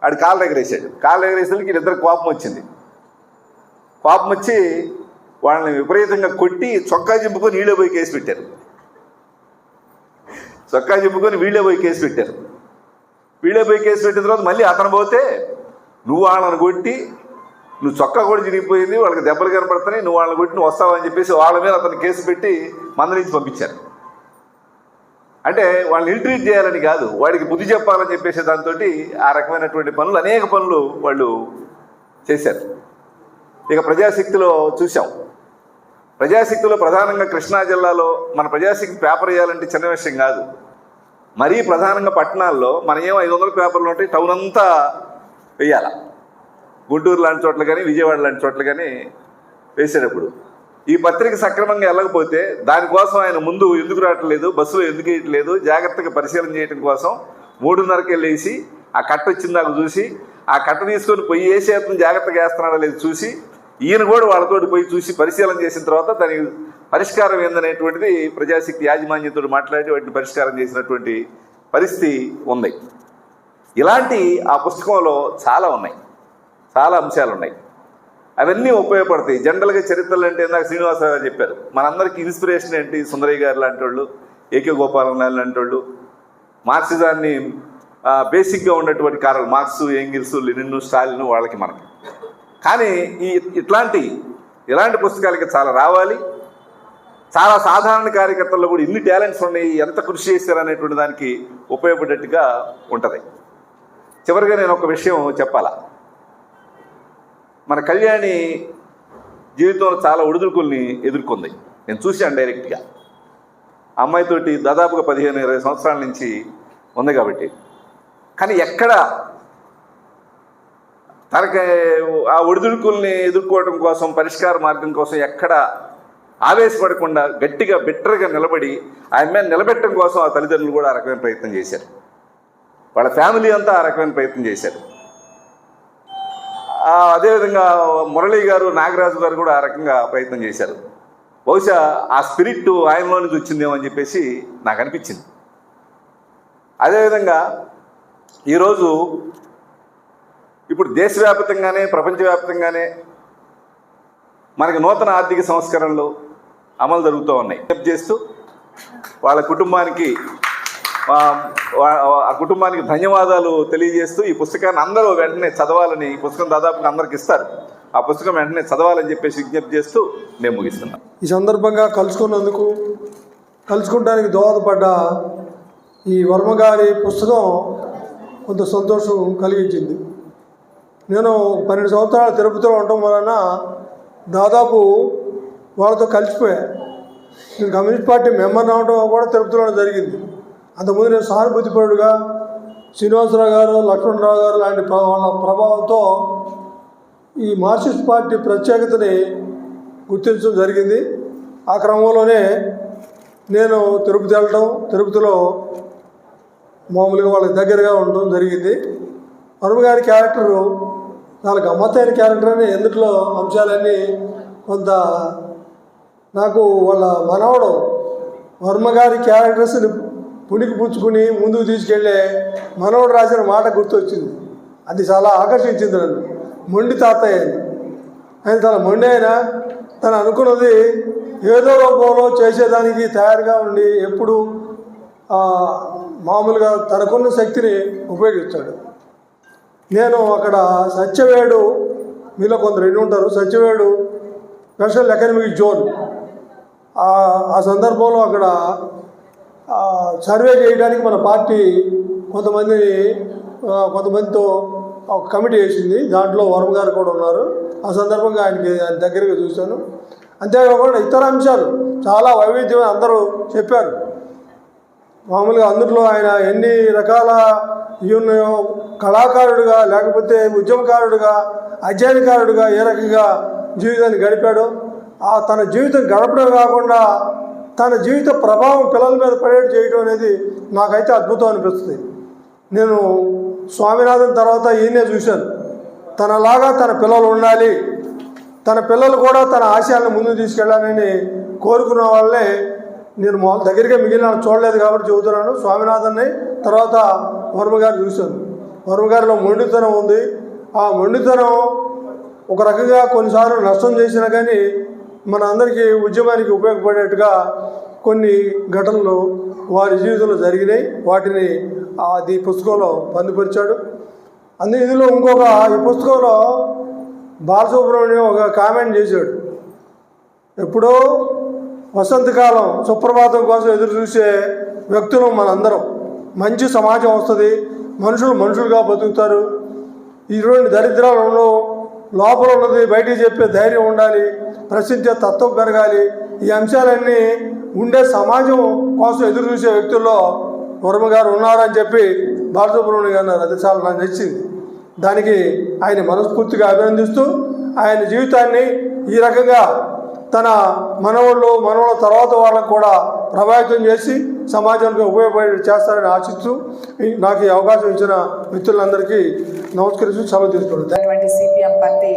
ఆడు కాళ్ళు ఎగరేసాడు. కాళ్ళు ఎగరేసేందుకు వీళ్ళిద్దరు కోపం వచ్చింది. కోపం వచ్చి వాళ్ళని విపరీతంగా కొట్టి చొక్కా చింపుకొని వీళ్ళే పోయి కేసు పెట్టారు. వీళ్ళే పోయి కేసు పెట్టిన తర్వాత మళ్ళీ అతను పోతే నువ్వు వాళ్ళని కొట్టి, నువ్వు చొక్కా కూడా చిరిగిపోయింది, వాళ్ళకి దెబ్బలు కనపడుతున్నాయి, నువ్వు వాళ్ళని కొట్టి నువ్వు వస్తావని చెప్పేసి వాళ్ళ మీద అతను కేసు పెట్టి మందలించి పంపించారు. అంటే వాళ్ళని ఇల్ట్రీట్ చేయాలని కాదు, వాడికి బుద్ధి చెప్పాలని చెప్పేసి దాంతో ఆ రకమైనటువంటి పనులు, అనేక పనులు వాళ్ళు చేశారు. ఇక ప్రజాశక్తిలో చూసాం. ప్రజాశక్తిలో ప్రధానంగా కృష్ణా జిల్లాలో మన ప్రజాశక్తి పేపర్ వేయాలంటే చిన్న విషయం కాదు. మరీ ప్రధానంగా పట్టణాల్లో మన 500 పేపర్లు ఉంటాయి, టౌన్ అంతా వేయాల. గుంటూరు లాంటి చోట్ల కానీ, విజయవాడ లాంటి చోట్ల కానీ వేసేటప్పుడు ఈ పత్రిక సక్రమంగా వెళ్ళకపోతే దానికోసం ఆయన ముందు ఎందుకు రావట్లేదు, బస్సులో ఎందుకు వేయట్లేదు, జాగ్రత్తగా పరిశీలన చేయడం కోసం 3:30కి వెళ్ళేసి ఆ కట్ట వచ్చింది నాకు చూసి, ఆ కట్ట తీసుకొని పొయ్యి వేసే అతను జాగ్రత్తగా వేస్తున్నాడో లేదు చూసి, ఈయన కూడా వాళ్ళతోటి పోయి చూసి పరిశీలన చేసిన తర్వాత దానికి పరిష్కారం ఏందనేటువంటిది ప్రజాశక్తి యాజమాన్యంతో మాట్లాడి వాటిని పరిష్కారం చేసినటువంటి పరిస్థితి ఉంది. ఇలాంటి ఆ పుస్తకంలో చాలా ఉన్నాయి, చాలా అంశాలు ఉన్నాయి. అవన్నీ ఉపయోగపడతాయి. జనరల్గా చరిత్రలు అంటే ఇందాక శ్రీనివాసరావు గారు చెప్పారు, మనందరికీ ఇన్స్పిరేషన్ ఏంటి? సుందరయ్య గారు లాంటి వాళ్ళు, ఏకే గోపాలం లాంటి వాళ్ళు, మార్క్సిజాన్ని బేసిక్గా ఉన్నటువంటి కారణాలు మార్క్స్, ఎంగిల్స్, లెనిన్, స్టాలిన్ వాళ్ళకి మనకి. కానీ ఇలాంటి పుస్తకాలకి చాలా రావాలి. చాలా సాధారణ కార్యకర్తల్లో కూడా ఇన్ని టాలెంట్స్ ఉన్నాయి, ఎంత కృషి చేశారు అనేటువంటి దానికి ఉపయోగపడేట్టుగా ఉంటుంది. చివరిగా నేను ఒక విషయం చెప్పాలా. మన కళ్యాణి జీవితంలో చాలా ఒడిదుడుకుల్ని ఎదుర్కొంది. నేను చూశాను డైరెక్ట్గా. అమ్మాయితోటి దాదాపుగా 15-20 సంవత్సరాల నుంచి ఉంది కాబట్టి. కానీ ఎక్కడ తనకి ఆ ఒడిదుడుకుల్ని ఎదుర్కోవడం కోసం, పరిష్కార మార్గం కోసం ఎక్కడ ఆవేశపడకుండా గట్టిగా బిట్టర్గా నిలబడి ఆయన మీద నిలబెట్టడం కోసం ఆ తల్లిదండ్రులు కూడా ఆ రకమైన ప్రయత్నం చేశారు. వాళ్ళ ఫ్యామిలీ అంతా ఆ రకమైన ప్రయత్నం చేశారు. అదేవిధంగా మురళీ గారు, నాగరాజు గారు కూడా ఆ రకంగా ప్రయత్నం చేశారు. బహుశా ఆ స్పిరిట్ ఆయనలో నుంచి వచ్చిందేమో అని చెప్పేసి నాకు అనిపించింది. అదేవిధంగా ఈరోజు ఇప్పుడు దేశవ్యాప్తంగానే, ప్రపంచవ్యాప్తంగానే మనకి నూతన ఆర్థిక సంస్కరణలు అమలు జరుగుతూ ఉన్నాయి. చేస్తూ వాళ్ళ కుటుంబానికి ఆ కుటుంబానికి ధన్యవాదాలు తెలియజేస్తూ ఈ పుస్తకాన్ని అందరూ వెంటనే చదవాలని, ఈ పుస్తకం దాదాపుగా అందరికి ఇస్తారు, ఆ పుస్తకం వెంటనే చదవాలని చెప్పేసి విజ్ఞప్తి చేస్తూ నేను ముగిస్తున్నాను. ఈ సందర్భంగా కలుసుకోవడానికి దోహదపడ్డ ఈ వర్మ గారి పుస్తకం కొంత సంతోషం కలిగించింది. నేను 12 సంవత్సరాలు తిరుపతిలో ఉండటం వలన దాదాపు వాళ్ళతో కలిసిపోయాను. నేను కమ్యూనిస్ట్ పార్టీ మెంబర్ అవడం కూడా తిరుపతిలోనే జరిగింది. అంతకుముందు నేను సానుభూతిపరుడుగా శ్రీనివాసరావు గారు, లక్ష్మణరావు గారు లాంటి వాళ్ళ ప్రభావంతో ఈ మార్క్సిస్ట్ పార్టీ ప్రత్యేకతని గుర్తించడం జరిగింది. ఆ క్రమంలోనే నేను తిరుపతి వెళ్ళటం, తిరుపతిలో మామూలుగా వాళ్ళకి దగ్గరగా ఉండడం జరిగింది. వర్మ గారి క్యారెక్టరు చాలా గమ్మత్తైన క్యారెక్టర్ అని ఎందుట్లో అంశాలన్నీ కొంత నాకు వాళ్ళ మనవడు వర్మ గారి క్యారెక్టర్స్ని పుణికి పుచ్చుకుని ముందుకు తీసుకెళ్లే మనవడు రాసిన మాట గుర్తొచ్చింది. అది చాలా ఆకర్షించింది నన్ను. మొండి తాతయ్య అని. ఆయన చాలా మొండి అయినా తను అనుకున్నది ఏదో రూపంలో చేసేదానికి తయారుగా ఉండి ఎప్పుడు మామూలుగా తనకున్న శక్తిని ఉపయోగిస్తాడు. నేను అక్కడ సత్యవేడు, మీలో కొందరు ఎన్ని ఉంటారు, సత్యవేడు స్పెషల్ ఎకనామిక్ జోన్, ఆ సందర్భంలో అక్కడ సర్వే చేయడానికి మన పార్టీ కొంతమందితో ఒక కమిటీ వేసింది. దాంట్లో వర్మ గారు కూడా ఉన్నారు. ఆ సందర్భంగా ఆయన దగ్గరగా చూశాను. అంతేకాకుండా ఇతర అంశాలు చాలా వైవిధ్యం అందరూ చెప్పారు. మామూలుగా అందులో ఆయన ఎన్ని రకాల ఉన్నాయో, కళాకారుడుగా లేకపోతే ఉద్యమకారుడుగా, అధ్యయనకారుడుగా ఏ రకంగా జీవితాన్ని గడిపాడో, తన జీవితం గడపడం కాకుండా తన జీవిత ప్రభావం పిల్లల మీద పడేట్టు చేయడం అనేది నాకైతే అద్భుతం అనిపిస్తుంది. నేను స్వామినాథన్ తర్వాత ఈయనే చూశాను. తనలాగా తన పిల్లలు ఉండాలి, తన పిల్లలు కూడా తన ఆశయాలను ముందుకు తీసుకెళ్ళాలని కోరుకున్న వాళ్ళే నేను దగ్గరగా మిగిలిన చూడలేదు కాబట్టి చెబుతున్నాను. స్వామినాథన్ని తర్వాత వర్మ గారు చూశాను. వర్మ గారిలో మొండితనం ఉంది. ఆ మొండితనం ఒక రకంగా కొన్నిసార్లు నష్టం చేసినా కానీ మన అందరికీ ఉద్యమానికి ఉపయోగపడేట్టుగా కొన్ని ఘటనలు వారి జీవితంలో జరిగినాయి. వాటిని అది పుస్తకంలో పొందుపరిచాడు. ఇందులో ఈ పుస్తకంలో బాలసుబ్రహ్మణ్యం ఒక కామెంట్ చేశాడు. ఎప్పుడో వసంతకాలం సుప్రభాతం కోసం ఎదురు చూసే వ్యక్తులు మనందరం. మంచి సమాజం వస్తుంది, మనుషులుగా బతుకుతారు, ఇటువంటి దరిద్రాలను లోపల ఉన్నది బయటికి చెప్పే ధైర్యం ఉండాలి, ప్రశ్నించే తత్వం పెరగాలి. ఈ అంశాలన్నీ ఉండే సమాజం కోసం ఎదురు చూసే వ్యక్తుల్లో వర్మ గారు ఉన్నారని చెప్పి బాలసుబ్రహ్మణ్యం గారు అన్నారు. అది చాలా నాకు నచ్చింది. దానికి ఆయన మనస్ఫూర్తిగా అభినందిస్తూ ఆయన జీవితాన్ని ఈ రకంగా తన మనవాళ్ళ తర్వాత వాళ్ళకు కూడా ప్రభావితం చేసి సమాజానికి ఉపయోగపడి చేస్తారని ఆశిస్తూ నాకు ఈ అవకాశం ఇచ్చిన మిత్రులందరికీ నమస్కరిస్తూ సెలవు తీసుకుంటాను. సిపిఎం పార్టీ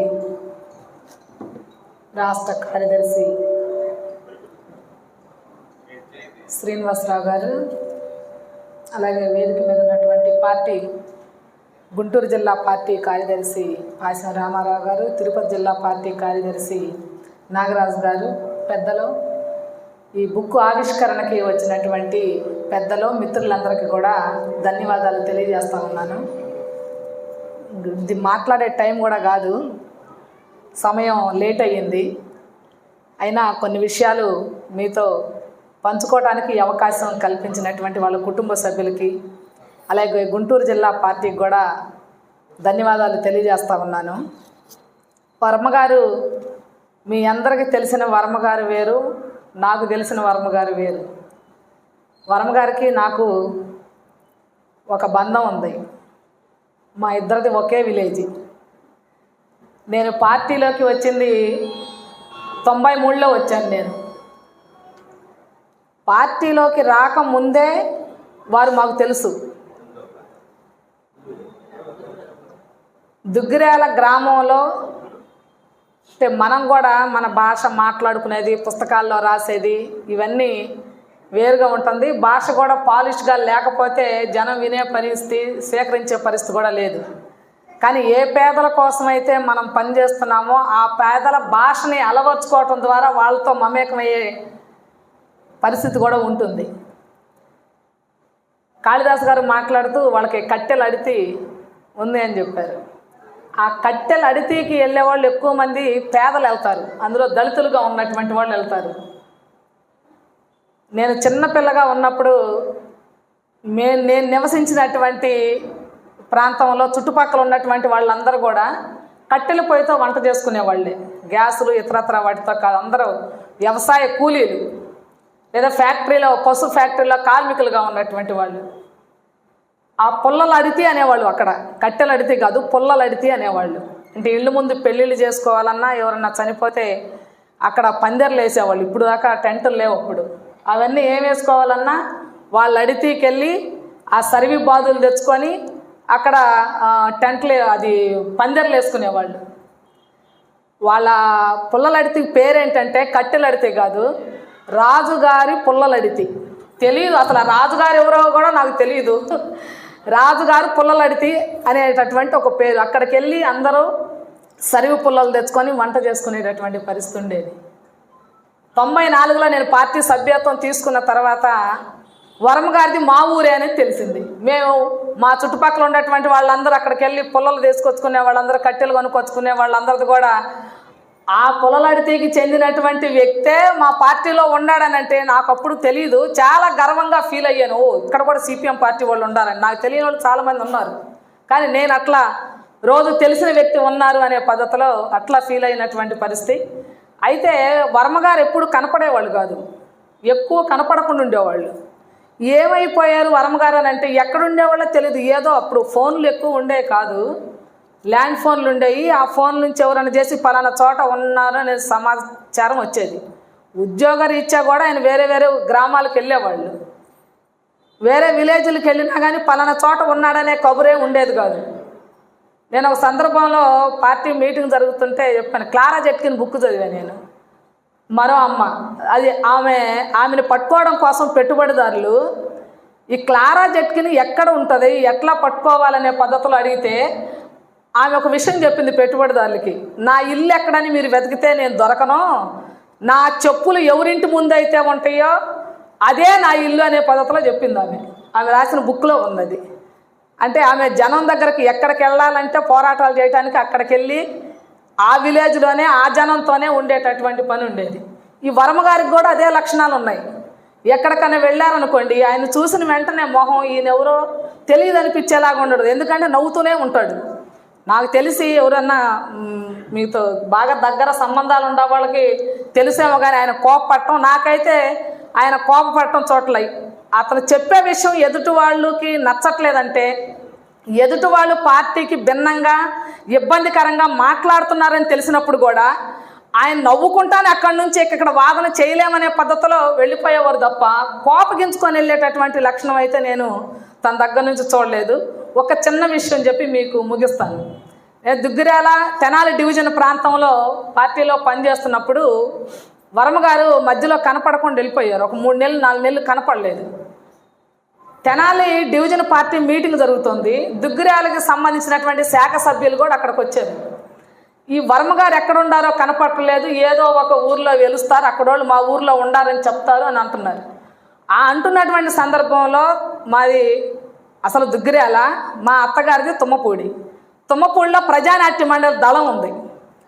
రాష్ట్ర కార్యదర్శి శ్రీనివాసరావు గారు, అలాగే వేదిక మీద ఉన్నటువంటి పార్టీ గుంటూరు జిల్లా పార్టీ కార్యదర్శి పాసిన రామారావు గారు, తిరుపతి జిల్లా పార్టీ కార్యదర్శి నాగరాజు గారు, పెద్దలు, ఈ బుక్ ఆవిష్కరణకి వచ్చినటువంటి పెద్దలు, మిత్రులందరికీ కూడా ధన్యవాదాలు తెలియజేస్తా ఉన్నాను. ఇది మాట్లాడే టైం కూడా కాదు, సమయం లేట్ అయ్యింది. అయినా కొన్ని విషయాలు మీతో పంచుకోవడానికి అవకాశం కల్పించినటువంటి వాళ్ళ కుటుంబ సభ్యులకి, అలాగే గుంటూరు జిల్లా పార్టీకి కూడా ధన్యవాదాలు తెలియజేస్తా ఉన్నాను. వర్మగారు, మీ అందరికీ తెలిసిన వర్మగారు వేరు, నాకు తెలిసిన వర్మగారు వేరు. వర్మగారికి నాకు ఒక బంధం ఉంది. మా ఇద్దరిది ఒకే విలేజ్. నేను పార్టీలోకి వచ్చింది 93లో వచ్చాను. నేను పార్టీలోకి రాకముందే వారు మాకు తెలుసు. దుగ్గిరాల గ్రామంలో అంటే మనం కూడా మన భాష మాట్లాడుకునేది, పుస్తకాల్లో రాసేది ఇవన్నీ వేరుగా ఉంటుంది. భాష కూడా పాలిష్గా లేకపోతే జనం వినే పరిస్థితి, స్వీకరించే పరిస్థితి కూడా లేదు. కానీ ఏ పేదల కోసమైతే మనం పనిచేస్తున్నామో ఆ పేదల భాషని అలవర్చుకోవటం ద్వారా వాళ్ళతో మమేకమయ్యే పరిస్థితి కూడా ఉంటుంది. కాళిదాసు గారు మాట్లాడుతూ వాళ్ళకి కట్టెల అడితి ఉంది అని చెప్పారు. ఆ కట్టెల అడితికి వెళ్ళే వాళ్ళు ఎక్కువ మంది పేదలు వెళ్తారు, అందులో దళితులుగా ఉన్నటువంటి వాళ్ళు వెళ్తారు. నేను చిన్నపిల్లగా ఉన్నప్పుడు నేను నివసించినటువంటి ప్రాంతంలో చుట్టుపక్కల ఉన్నటువంటి వాళ్ళందరూ కూడా కట్టెల పొయ్యితో వంట చేసుకునేవాళ్ళే. గ్యాసులు ఇతరత్ర వాటితో కాదు. అందరూ వ్యవసాయ కూలీలు లేదా ఫ్యాక్టరీలో, పశు ఫ్యాక్టరీలో కార్మికులుగా ఉన్నటువంటి వాళ్ళు. ఆ పుల్లల అడితి అనేవాళ్ళు, అక్కడ కట్టెల అడితి కాదు, పుల్లల అడితి అనేవాళ్ళు. అంటే ఇళ్ళు ముందు పెళ్ళిళ్ళు చేసుకోవాలన్నా, ఎవరన్నా చనిపోతే అక్కడ పందిర్లు వేసేవాళ్ళు. ఇప్పుడు దాకా టెంటులు లేవు. అప్పుడు అవన్నీ ఏం వేసుకోవాలన్నా వాళ్ళ అడితికి వెళ్ళి ఆ సరివి బాదులు తెచ్చుకొని అక్కడ టెంట్లు, అది పందిర్లు వేసుకునేవాళ్ళు. వాళ్ళ పుల్లలడితి పేరేంటంటే కట్టెలడితే కాదు, రాజుగారి పుల్లలడితి. తెలియదు అసలు రాజుగారు ఎవరో కూడా నాకు తెలియదు. రాజుగారు పుల్లలడితి అనేటటువంటి ఒక పేరు. అక్కడికి వెళ్ళి అందరూ సరివి పుల్లలు తెచ్చుకొని వంట చేసుకునేటటువంటి పరిస్థితి ఉండేది. 94లో నేను పార్టీ సభ్యత్వం తీసుకున్న తర్వాత వర్మగారిది మా ఊరే అనేది తెలిసింది. మేము మా చుట్టుపక్కల ఉన్నటువంటి వాళ్ళందరూ అక్కడికి వెళ్ళి పుల్లలు తీసుకొచ్చుకునే వాళ్ళందరూ, కట్టెలు కొనుక్కొచ్చుకునే వాళ్ళందరిది కూడా ఆ పుల్లలడితికి చెందినటువంటి వ్యక్తే మా పార్టీలో ఉన్నాడనంటే నాకు అప్పుడు తెలియదు. చాలా గర్వంగా ఫీల్ అయ్యాను. ఇక్కడ కూడా సిపిఎం పార్టీ వాళ్ళు ఉండాలని. నాకు తెలియని వాళ్ళు చాలామంది ఉన్నారు, కానీ నేను అట్లా రోజు తెలిసిన వ్యక్తి ఉన్నారు అనే పద్ధతిలో అట్లా ఫీల్ అయినటువంటి పరిస్థితి. అయితే వర్మగారు ఎప్పుడు కనపడేవాళ్ళు కాదు, ఎక్కువ కనపడకుండా ఉండేవాళ్ళు. ఏమైపోయారు వర్మగారు అని అంటే ఎక్కడుండేవాళ్ళో తెలియదు. ఏదో అప్పుడు ఫోన్లు ఎక్కువ ఉండే కాదు, ల్యాండ్ ఫోన్లు ఉండేవి. ఆ ఫోన్ నుంచి ఎవరైనా చేసి పలానా చోట ఉన్నారు అనే సమాచారం వచ్చేది. ఉద్యోగ రీత్యా కూడా ఆయన వేరే వేరే గ్రామాలకు వెళ్ళేవాళ్ళు. వేరే విలేజ్లకు వెళ్ళినా కానీ పలానా చోట ఉన్నాడనే కబురే ఉండేది కాదు. నేను ఒక సందర్భంలో పార్టీ మీటింగ్ జరుగుతుంటే చెప్పాను, క్లారా జెట్కిన్ బుక్ చదివాను నేను. మరో అమ్మ, అది ఆమెను పట్టుకోవడం కోసం పెట్టుబడిదారులు ఈ క్లారా జెట్కిన్ ఎక్కడ ఉంటుంది, ఎట్లా పట్టుకోవాలనే పద్ధతిలో అడిగితే ఆమె ఒక విషయం చెప్పింది పెట్టుబడిదారులకి. నా ఇల్లు ఎక్కడని మీరు వెతికితే నేను దొరకను, నా చెప్పులు ఎవరింటి ముందు అయితే ఉంటాయో అదే నా ఇల్లు అనే పద్ధతిలో చెప్పింది ఆమె రాసిన బుక్లో ఉన్నది. అంటే ఆమె జనం దగ్గరికి ఎక్కడికి వెళ్ళాలంటే పోరాటాలు చేయడానికి అక్కడికి వెళ్ళి ఆ విలేజ్లోనే ఆ జనంతోనే ఉండేటటువంటి పని ఉండేది. ఈ వర్మగారికి కూడా అదే లక్షణాలు ఉన్నాయి. ఎక్కడికైనా వెళ్ళారనుకోండి, ఆయన చూసిన వెంటనే మొహం ఈయనెవరో తెలియదు అనిపించేలాగా ఉండడు, ఎందుకంటే నవ్వుతూనే ఉంటాడు. నాకు తెలిసి ఎవరన్నా మీతో బాగా దగ్గర సంబంధాలు ఉండే వాళ్ళకి తెలిసేమో కానీ ఆయన కోపపడటం, నాకైతే ఆయన కోపపడటం చోట్ల అతను చెప్పే విషయం ఎదుటి వాళ్ళకి నచ్చట్లేదంటే, ఎదుటి వాళ్ళు పార్టీకి భిన్నంగా ఇబ్బందికరంగా మాట్లాడుతున్నారని తెలిసినప్పుడు కూడా ఆయన నవ్వుకుంటానే అక్కడి నుంచి ఇక్కడ వాదన చేయలేమనే పద్ధతిలో వెళ్ళిపోయేవారు తప్ప కోపగించుకొని వెళ్ళేటటువంటి లక్షణం అయితే నేను తన దగ్గర నుంచి చూడలేదు. ఒక చిన్న విషయం చెప్పి మీకు ముగిస్తాను. నేను దుగ్గిరాల తెనాలి డివిజన్ ప్రాంతంలో పార్టీలో పనిచేస్తున్నప్పుడు వర్మ గారు మధ్యలో కనపడకుండా వెళ్ళిపోయారు. ఒక 3 నెలలు 4 నెలలు కనపడలేదు. తెనాలి డివిజన్ పార్టీ మీటింగ్ జరుగుతుంది. దుగ్గిరాలకి సంబంధించినటువంటి శాఖ సభ్యులు కూడా అక్కడికి వచ్చారు. ఈ వర్మ గారు ఎక్కడ ఉండారో కనపడలేదు, ఏదో ఒక ఊర్లో వెలుస్తారు, అక్కడోళ్ళు మా ఊర్లో ఉండారని చెప్తారు అని అంటున్నారు. ఆ అంటున్నటువంటి సందర్భంలో మాది అసలు దుగ్గిరాల, మా అత్తగారిది తుమ్మపూడిలో ప్రజానాట్య మండలి దళం ఉంది.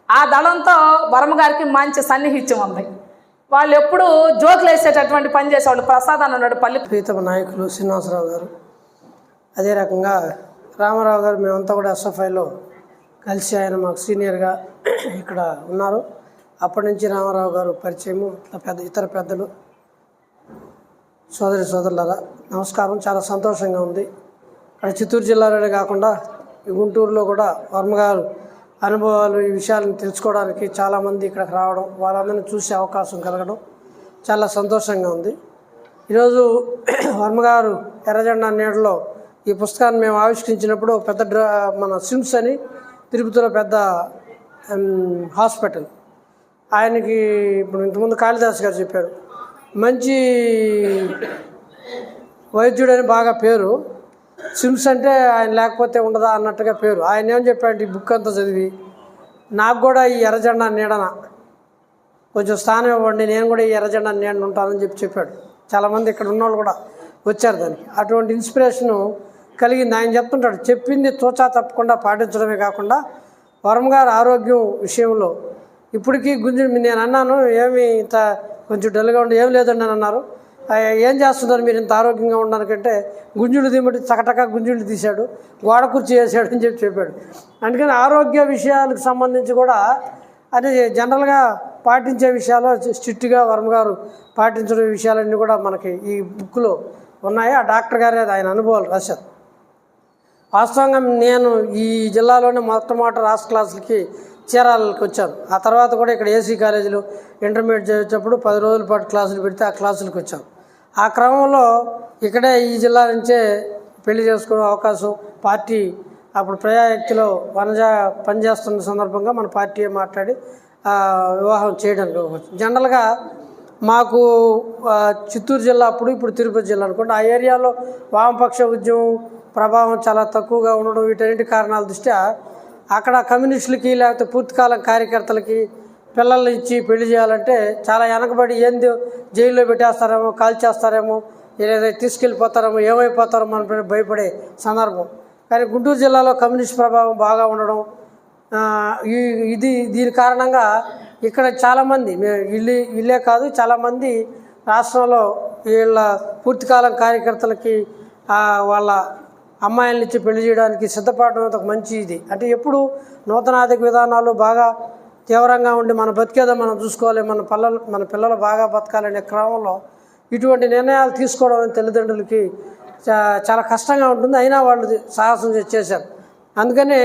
ఆ దళంతో వర్మ గారికి మంచి సన్నిహిత్యం ఉంది. వాళ్ళు ఎప్పుడు జోకులు వేసేటటువంటి పని చేసేవాళ్ళు. ప్రసాద్ అని ఉన్నాడు పల్లి ప్రీతమ నాయకులు శ్రీనివాసరావు గారు, అదే రకంగా రామారావు గారు, మేమంతా కూడా ఎస్ఎఫ్ఐలో కలిసి ఆయన మాకు సీనియర్గా ఇక్కడ ఉన్నారు. అప్పటి నుంచి రామారావు గారు పరిచయము, ఇతర పెద్దలు, సోదరులారా నమస్కారం. చాలా సంతోషంగా ఉంది. ఇక్కడ చిత్తూరు జిల్లాలోనే కాకుండా గుంటూరులో కూడా వర్మ గారు అనుభవాలు, ఈ విషయాలను తెలుసుకోవడానికి చాలామంది ఇక్కడికి రావడం, వాళ్ళందరినీ చూసే అవకాశం కలగడం చాలా సంతోషంగా ఉంది. ఈరోజు వర్మ గారు ఎర్రజెండా నీడలో ఈ పుస్తకాన్ని మేము ఆవిష్కరించినప్పుడు పెద్ద మన సిమ్స్ అని తిరుపతిలో పెద్ద హాస్పిటల్, ఆయనకి ఇప్పుడు ఇంతకుముందు కాళిదాస్ గారు చెప్పారు, మంచి వైద్యుడని బాగా పేరు. సిమ్స్ అంటే ఆయన లేకపోతే ఉండదా అన్నట్టుగా పేరు. ఆయన ఏమని చెప్పాడు, ఈ బుక్ అంతా చదివి నాకు కూడా ఈ ఎర్రజెండా నీడన కొంచెం స్థానం ఇవ్వండి, నేను కూడా ఈ ఎర్రజెండా నీడన ఉంటానని చెప్పాడు. చాలామంది ఇక్కడ ఉన్నవాళ్ళు కూడా వచ్చారు దానికి. అటువంటి ఇన్స్పిరేషను కలిగింది. ఆయన చెప్తుంటాడు, చెప్పింది తోచా తప్పకుండా పాటించడమే కాకుండా వర్మ గారి ఆరోగ్యం విషయంలో ఇప్పటికీ నేను అన్నాను, ఏమి ఇంత కొంచెం డల్గా ఉండి ఏం లేదండి అని అన్నారు. ఏం చేస్తున్నారు మీరు ఇంత ఆరోగ్యంగా ఉండడానికంటే గుంజులు తీయమంటే చకటకా గుంజులు తీశాడు, గోడ కుర్చీ వేసాడు అని చెప్పాడు. అందుకని ఆరోగ్య విషయాలకు సంబంధించి కూడా అది జనరల్గా పాటించే విషయాలు స్ట్రిక్ట్గా వర్మ గారు పాటించడం విషయాలన్నీ కూడా మనకి ఈ బుక్లో ఉన్నాయి. ఆ డాక్టర్ గారే ఆయన అనుభవాలు రాశారు. వాస్తవంగా నేను ఈ జిల్లాలోనే మొట్టమొదటి రాష్ట్ర క్లాసులకి చీరాలకి వచ్చాను. ఆ తర్వాత కూడా ఇక్కడ ఏసీ కాలేజీలో ఇంటర్మీడియట్ చదివేటప్పుడు 10 రోజుల పాటు క్లాసులు పెడితే ఆ క్లాసులకు వచ్చాను. ఆ క్రమంలో ఇక్కడే ఈ జిల్లా నుంచే పెళ్లి చేసుకునే అవకాశం, పార్టీ అప్పుడు ప్రజాశక్తిలో వనజ పనిచేస్తున్న సందర్భంగా మన పార్టీ మాట్లాడి వివాహం చేయడానికి జనరల్గా మాకు చిత్తూరు జిల్లా అప్పుడు, ఇప్పుడు తిరుపతి జిల్లా అనుకోండి, ఆ ఏరియాలో వామపక్ష ఉద్యమం ప్రభావం చాలా తక్కువగా ఉండడం, వీటన్నిటి కారణాల దృష్ట్యా అక్కడ కమ్యూనిస్టులకి లేకపోతే పూర్తికాలం కార్యకర్తలకి పిల్లల్ని ఇచ్చి పెళ్లి చేయాలంటే చాలా వెనకబడి, ఏంది జైల్లో పెట్టేస్తారేమో, కాల్చేస్తారేమో, లేదా తీసుకెళ్ళిపోతారేమో, ఏమైపోతారేమో అని భయపడే సందర్భం. కానీ గుంటూరు జిల్లాలో కమ్యూనిస్ట్ ప్రభావం బాగా ఉండడం, దీని కారణంగా ఇక్కడ చాలామంది, ఇల్లే కాదు చాలామంది రాష్ట్రంలో వీళ్ళ పూర్తికాలం కార్యకర్తలకి వాళ్ళ అమ్మాయిలను ఇచ్చి పెళ్లి చేయడానికి సిద్ధపడడం ఒక మంచి ఇది. అంటే ఎప్పుడు నూతన ఆర్థిక విధానాలు బాగా తీవ్రంగా ఉండి మన బతికేదో మనం చూసుకోవాలి, మన పిల్లలు బాగా బతకాలనే క్రమంలో ఇటువంటి నిర్ణయాలు తీసుకోవడం తల్లిదండ్రులకి చాలా కష్టంగా ఉంటుంది. అయినా వాళ్ళు సాహసం చేశారు. అందుకని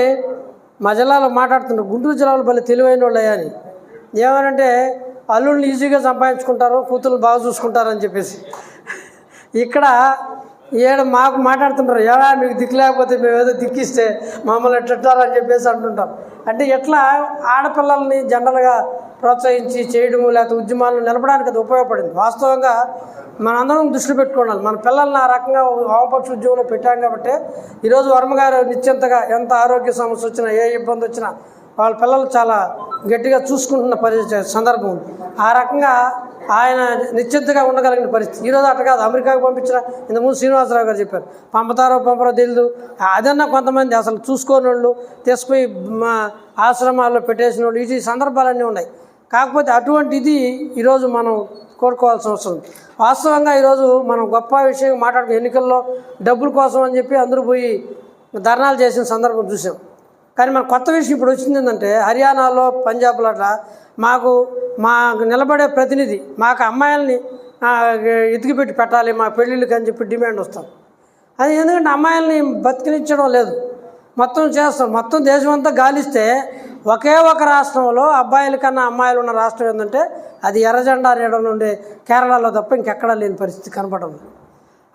మా జిల్లాలో మాట్లాడుతున్నారు, గుంటూరు జిల్లాలో భలే తెలివైన వాళ్ళు అయ్యాని. ఏమనంటే అల్లుళ్ళు ఈజీగా సంపాదించుకుంటారు, కూతురు బాగా చూసుకుంటారని చెప్పేసి. ఇక్కడ మాకు మాట్లాడుతుంటారు, ఎలా మీకు దిక్కు లేకపోతే మేము ఏదో దిక్కిస్తే మమ్మల్ని ఎట్టారని చెప్పేసి అంటుంటారు. అంటే ఎట్లా ఆడపిల్లల్ని జనరల్గా ప్రోత్సహించి చేయడము లేకపోతే ఉద్యమాలను నిలపడానికి అది ఉపయోగపడింది. వాస్తవంగా మనందరం దృష్టి పెట్టుకోవాలి. మన పిల్లల్ని ఆ రకంగా వామపక్ష ఉద్యమంలో పెట్టాం కాబట్టి ఈరోజు వర్మ గారు నిశ్చింతగా ఎంత ఆరోగ్య సమస్య వచ్చినా, ఏ ఇబ్బంది వచ్చినా వాళ్ళ పిల్లలు చాలా గట్టిగా చూసుకుంటున్న సందర్భం. ఆ రకంగా ఆయన నిశ్చింతగా ఉండగలిగిన పరిస్థితి. ఈరోజు అట్ట కాదు, అమెరికాకు పంపించిన ఇంతకుముందు శ్రీనివాసరావు గారు చెప్పారు, పంపతారో తెలియదు. అదన్నా కొంతమంది అసలు చూసుకోని వాళ్ళు తీసుకుపోయి మా ఆశ్రమాల్లో పెట్టేసిన వాళ్ళు, ఈ సందర్భాలన్నీ ఉన్నాయి. కాకపోతే అటువంటిది ఈరోజు మనం కోరుకోవాల్సిన అవసరం. వాస్తవంగా ఈరోజు మనం గొప్ప విషయం మాట్లాడుకుని ఎన్నికల్లో డబ్బుల కోసం అని చెప్పి అందరూ పోయి ధర్నాలు చేసిన సందర్భం చూసాం. కానీ మన కొత్త విషయం ఇప్పుడు వచ్చింది ఏంటంటే, హర్యానాలో పంజాబ్లో అట్లా మాకు నిలబడే ప్రతినిధి మాకు అమ్మాయిల్ని ఎతికిపెట్టి పెట్టాలి మా పెళ్ళిళ్ళకి అని చెప్పి డిమాండ్ వస్తాం. అది ఎందుకంటే అమ్మాయిల్ని బతికినిచ్చడం లేదు, మొత్తం చేస్తాం. మొత్తం దేశం అంతా గాలిస్తే ఒకే ఒక రాష్ట్రంలో అబ్బాయిల కన్నా అమ్మాయిలు ఉన్న రాష్ట్రం ఏంటంటే అది ఎర్రజెండా నీడ నుండి కేరళలో తప్ప ఇంకెక్కడా లేని పరిస్థితి కనపడదు.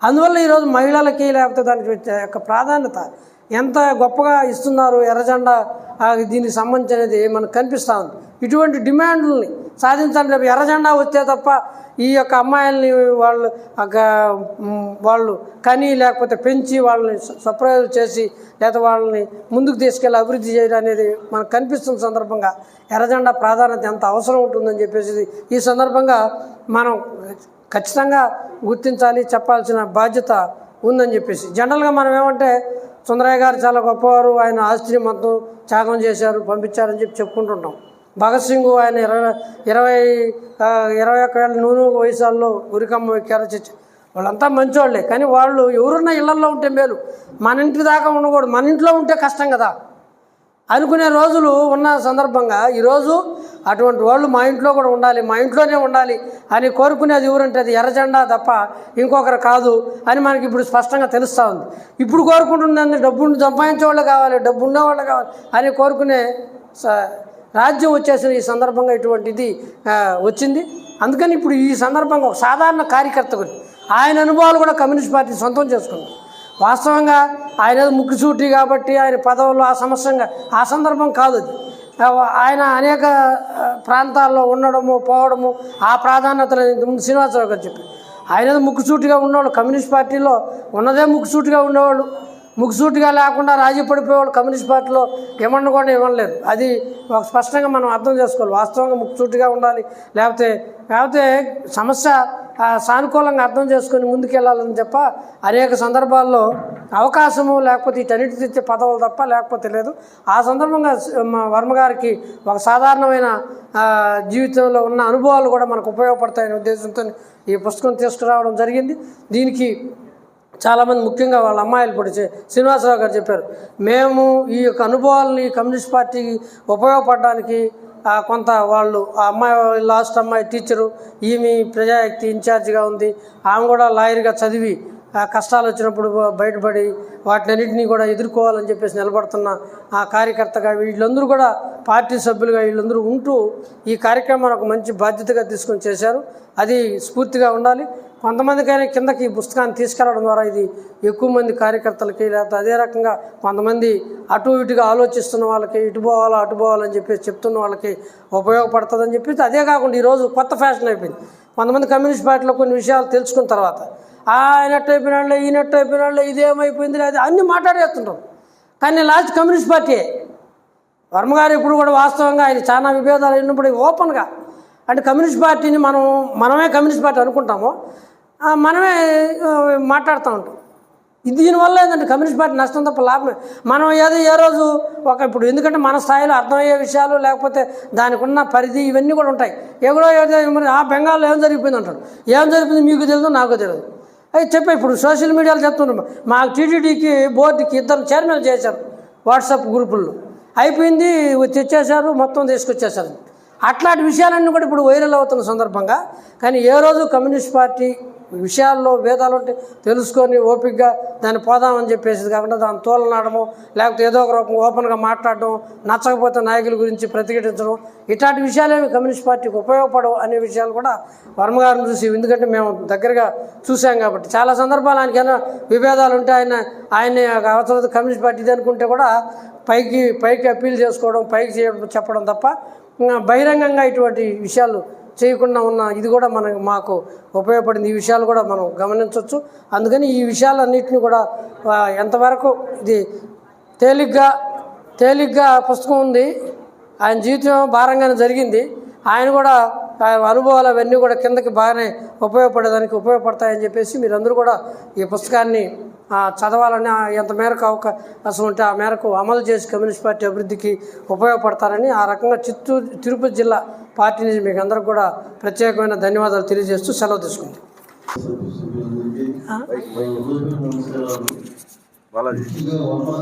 అందువల్ల ఈరోజు మహిళలకి లేకపోతే దానికి యొక్క ప్రాధాన్యత ఎంత గొప్పగా ఇస్తున్నారు ఎర్రజెండా దీనికి సంబంధించినది మనకు కనిపిస్తూ ఉంది. ఇటువంటి డిమాండ్లని సాధించాలి. రేపు ఎర్రజెండా వస్తే తప్ప ఈ యొక్క అమ్మాయిల్ని వాళ్ళు కని లేకపోతే పెంచి వాళ్ళని సర్ప్రైజ్ చేసి లేదా వాళ్ళని ముందుకు తీసుకెళ్ళి అభివృద్ధి చేయడం అనేది మనకు కనిపిస్తున్న సందర్భంగా ఎర్రజెండా ప్రాధాన్యత ఎంత అవసరం ఉంటుందని చెప్పేసి ఈ సందర్భంగా మనం ఖచ్చితంగా గుర్తించాలి, చెప్పాల్సిన బాధ్యత ఉందని చెప్పేసి. జనరల్గా మనం ఏమంటే సుందరయ్య గారు చాలా గొప్పవారు, ఆయన ఆస్తిని మొత్తం త్యాగం చేశారు, పంపించారని చెప్పుకుంటుంటాం. భగత్ సింగ్ ఆయన 21 ఏళ్ళ నూనె వయసాల్లో ఉరికమ్మ ఎక్కారు చచ్చి వాళ్ళంతా మంచోళ్ళే. కానీ వాళ్ళు ఎవరున్నా ఇళ్లల్లో ఉంటే మేలు, మన ఇంటి దాకా ఉండకూడదు, మన ఇంట్లో ఉంటే కష్టం కదా అనుకునే రోజులు ఉన్న సందర్భంగా ఈరోజు అటువంటి వాళ్ళు మా ఇంట్లో కూడా ఉండాలి, మా ఇంట్లోనే ఉండాలి అని కోరుకునేది ఎవరంటే అది ఎర్రజెండా తప్ప ఇంకొకరు కాదు అని మనకి ఇప్పుడు స్పష్టంగా తెలుస్తూ ఉంది. ఇప్పుడు కోరుకుంటుంది డబ్బు సంపాదించే వాళ్ళు కావాలి, డబ్బు ఉండేవాళ్ళు కావాలి అని కోరుకునే రాజ్యం వచ్చేసిన ఈ సందర్భంగా ఇటువంటిది వచ్చింది. అందుకని ఇప్పుడు ఈ సందర్భంగా ఒక సాధారణ కార్యకర్త గురించి ఆయన అనుభవాలు కూడా కమ్యూనిస్ట్ పార్టీ సొంతం చేసుకుంది. వాస్తవంగా ఆయన ముక్కుసూటి కాబట్టి ఆయన పదవుల్లో ఆ సమస్యంగా ఆ సందర్భం కాదు అది. ఆయన అనేక ప్రాంతాల్లో ఉండడము పోవడము ఆ ప్రాధాన్యతలు ముందు శ్రీనివాసరావు గారు చెప్పారు. ఆయన ముక్కుసూటిగా ఉన్నవాళ్ళు కమ్యూనిస్ట్ పార్టీలో ఉన్నదే ముక్కుసూటిగా ఉండేవాళ్ళు, ముక్కుసూటిగా లేకుండా రాజీ పడిపోయేవాళ్ళు కమ్యూనిస్ట్ పార్టీలో ఏమన్నా కూడా ఇవ్వలేరు. అది ఒక స్పష్టంగా మనం అర్థం చేసుకోవాలి. వాస్తవంగా ముక్కుసూటిగా ఉండాలి, లేకపోతే సమస్య సానుకూలంగా అర్థం చేసుకొని ముందుకెళ్ళాలని తప్ప అనేక సందర్భాల్లో అవకాశము లేకపోతే వీటన్నిటి తెచ్చే పదవులు తప్ప లేకపోతే లేదు. ఆ సందర్భంగా వర్మ గారికి ఒక సాధారణమైన జీవితంలో ఉన్న అనుభవాలు కూడా మనకు ఉపయోగపడతాయనే ఉద్దేశంతో ఈ పుస్తకం తీసుకురావడం జరిగింది. దీనికి చాలామంది ముఖ్యంగా వాళ్ళ అమ్మాయిలు కూడా శ్రీనివాసరావు గారు చెప్పారు, మేము ఈ యొక్క అనుభవాలని కమ్యూనిస్ట్ పార్టీకి ఉపయోగపడడానికి కొంత వాళ్ళు ఆ అమ్మాయి లాస్ట్ అమ్మాయి టీచరు, ఈమె ప్రజాశక్తి ఇన్ఛార్జిగా ఉంది, ఆమె కూడా లాయర్గా చదివి కష్టాలు వచ్చినప్పుడు బయటపడి వాటినన్నింటినీ కూడా ఎదుర్కోవాలని చెప్పేసి నిలబడుతున్న ఆ కార్యకర్తగా వీళ్ళందరూ కూడా పార్టీ సభ్యులుగా వీళ్ళందరూ ఉంటూ ఈ కార్యక్రమాన్ని ఒక మంచి బాధ్యతగా తీసుకొని చేశారు. అది స్ఫూర్తిగా ఉండాలి. కొంతమందికైనా కిందకి ఈ పుస్తకాన్ని తీసుకెళ్లడం ద్వారా ఇది ఎక్కువ మంది కార్యకర్తలకి లేకపోతే అదే రకంగా కొంతమంది అటు ఇటుగా ఆలోచిస్తున్న వాళ్ళకి ఇటు పోవాలని చెప్పేసి చెప్తున్న వాళ్ళకి ఉపయోగపడుతుందని చెప్పేసి, అదే కాకుండా ఈరోజు కొత్త ఫ్యాషన్ అయిపోయింది. కొంతమంది కమ్యూనిస్ట్ పార్టీలో కొన్ని విషయాలు తెలుసుకున్న తర్వాత ఆయనట్టు అయిపోయినాళ్ళే ఈయనట్టు అయిపోయినాళ్ళే ఇదేమైపోయింది అది అన్నీ మాట్లాడేస్తుంటాం. కానీ లాస్ట్ కమ్యూనిస్ట్ పార్టీ వర్మ గారు ఇప్పుడు కూడా వాస్తవంగా ఆయన చాలా విభేదాలు అయినప్పుడు ఓపెన్గా అంటే కమ్యూనిస్ట్ పార్టీని మనమే కమ్యూనిస్ట్ పార్టీ అనుకుంటామో మనమే మాట్లాడుతూ ఉంటాం. దీనివల్ల ఏంటంటే కమ్యూనిస్ట్ పార్టీ నష్టం తప్ప లాభమే. మనం ఏ రోజు ఇప్పుడు ఎందుకంటే మన స్థాయిలో అర్థమయ్యే విషయాలు లేకపోతే దానికి ఉన్న పరిధి ఇవన్నీ కూడా ఉంటాయి. మరి ఆ బెంగాల్లో ఏం జరిగిపోయింది అంటారు, ఏం జరిగిపోయింది మీకు తెలియదు నాకు తెలియదు అది చెప్పే. ఇప్పుడు సోషల్ మీడియాలో చెప్తున్నాం, మాకు టీటీడీకి బోర్డుకి 2 చైర్మన్లు చేశారు వాట్సాప్ గ్రూపుల్లో, అయిపోయింది తెచ్చేశారు మొత్తం తీసుకొచ్చేశారు. అట్లాంటి విషయాలన్నీ కూడా ఇప్పుడు వైరల్ అవుతున్న సందర్భంగా కానీ ఏ రోజు కమ్యూనిస్ట్ పార్టీ విషయాల్లో భేదాలు ఉంటే తెలుసుకొని ఓపికగా దాన్ని పోదామని చెప్పేసి కాకుండా దాన్ని తోలనాడము లేకపోతే ఏదో ఒక రూపం ఓపెన్గా మాట్లాడడం, నచ్చకపోతే నాయకుల గురించి ప్రతిఘటించడం, ఇట్లాంటి విషయాలేమి కమ్యూనిస్ట్ పార్టీకి ఉపయోగపడవు అనే విషయాలు కూడా వర్మ గారిని చూసి, ఎందుకంటే మేము దగ్గరగా చూసాం కాబట్టి చాలా సందర్భాలు ఆయనకైనా విభేదాలు ఉంటే ఆయన అవసరం కమ్యూనిస్ట్ పార్టీ అనుకుంటే కూడా పైకి అప్పీల్ చేసుకోవడం, పైకి చెప్పడం తప్ప బహిరంగంగా ఇటువంటి విషయాలు చేయకుండా ఉన్న ఇది కూడా మాకు ఉపయోగపడింది. ఈ విషయాలు కూడా మనం గమనించవచ్చు. అందుకని ఈ విషయాలన్నింటినీ కూడా ఎంతవరకు ఇది తేలిగ్గా పుస్తకం ఉంది, ఆయన జీవితం భారంగానే జరిగింది, ఆయన కూడా అనుభవాలు అవన్నీ కూడా కిందకి బాగానే ఉపయోగపడేదానికి ఉపయోగపడతాయని చెప్పేసి మీరందరూ కూడా ఈ పుస్తకాన్ని చదవాలని ఎంత మేరకు అవకాశం ఉంటే ఆ మేరకు అమలు చేసి కమ్యూనిస్ట్ పార్టీ అభివృద్ధికి ఉపయోగపడతారని ఆ రకంగా తిరుపతి జిల్లా పార్టీ నుంచి మీకు అందరికి కూడా ప్రత్యేకమైన ధన్యవాదాలు తెలియజేస్తూ సెలవు తీసుకుంటాం.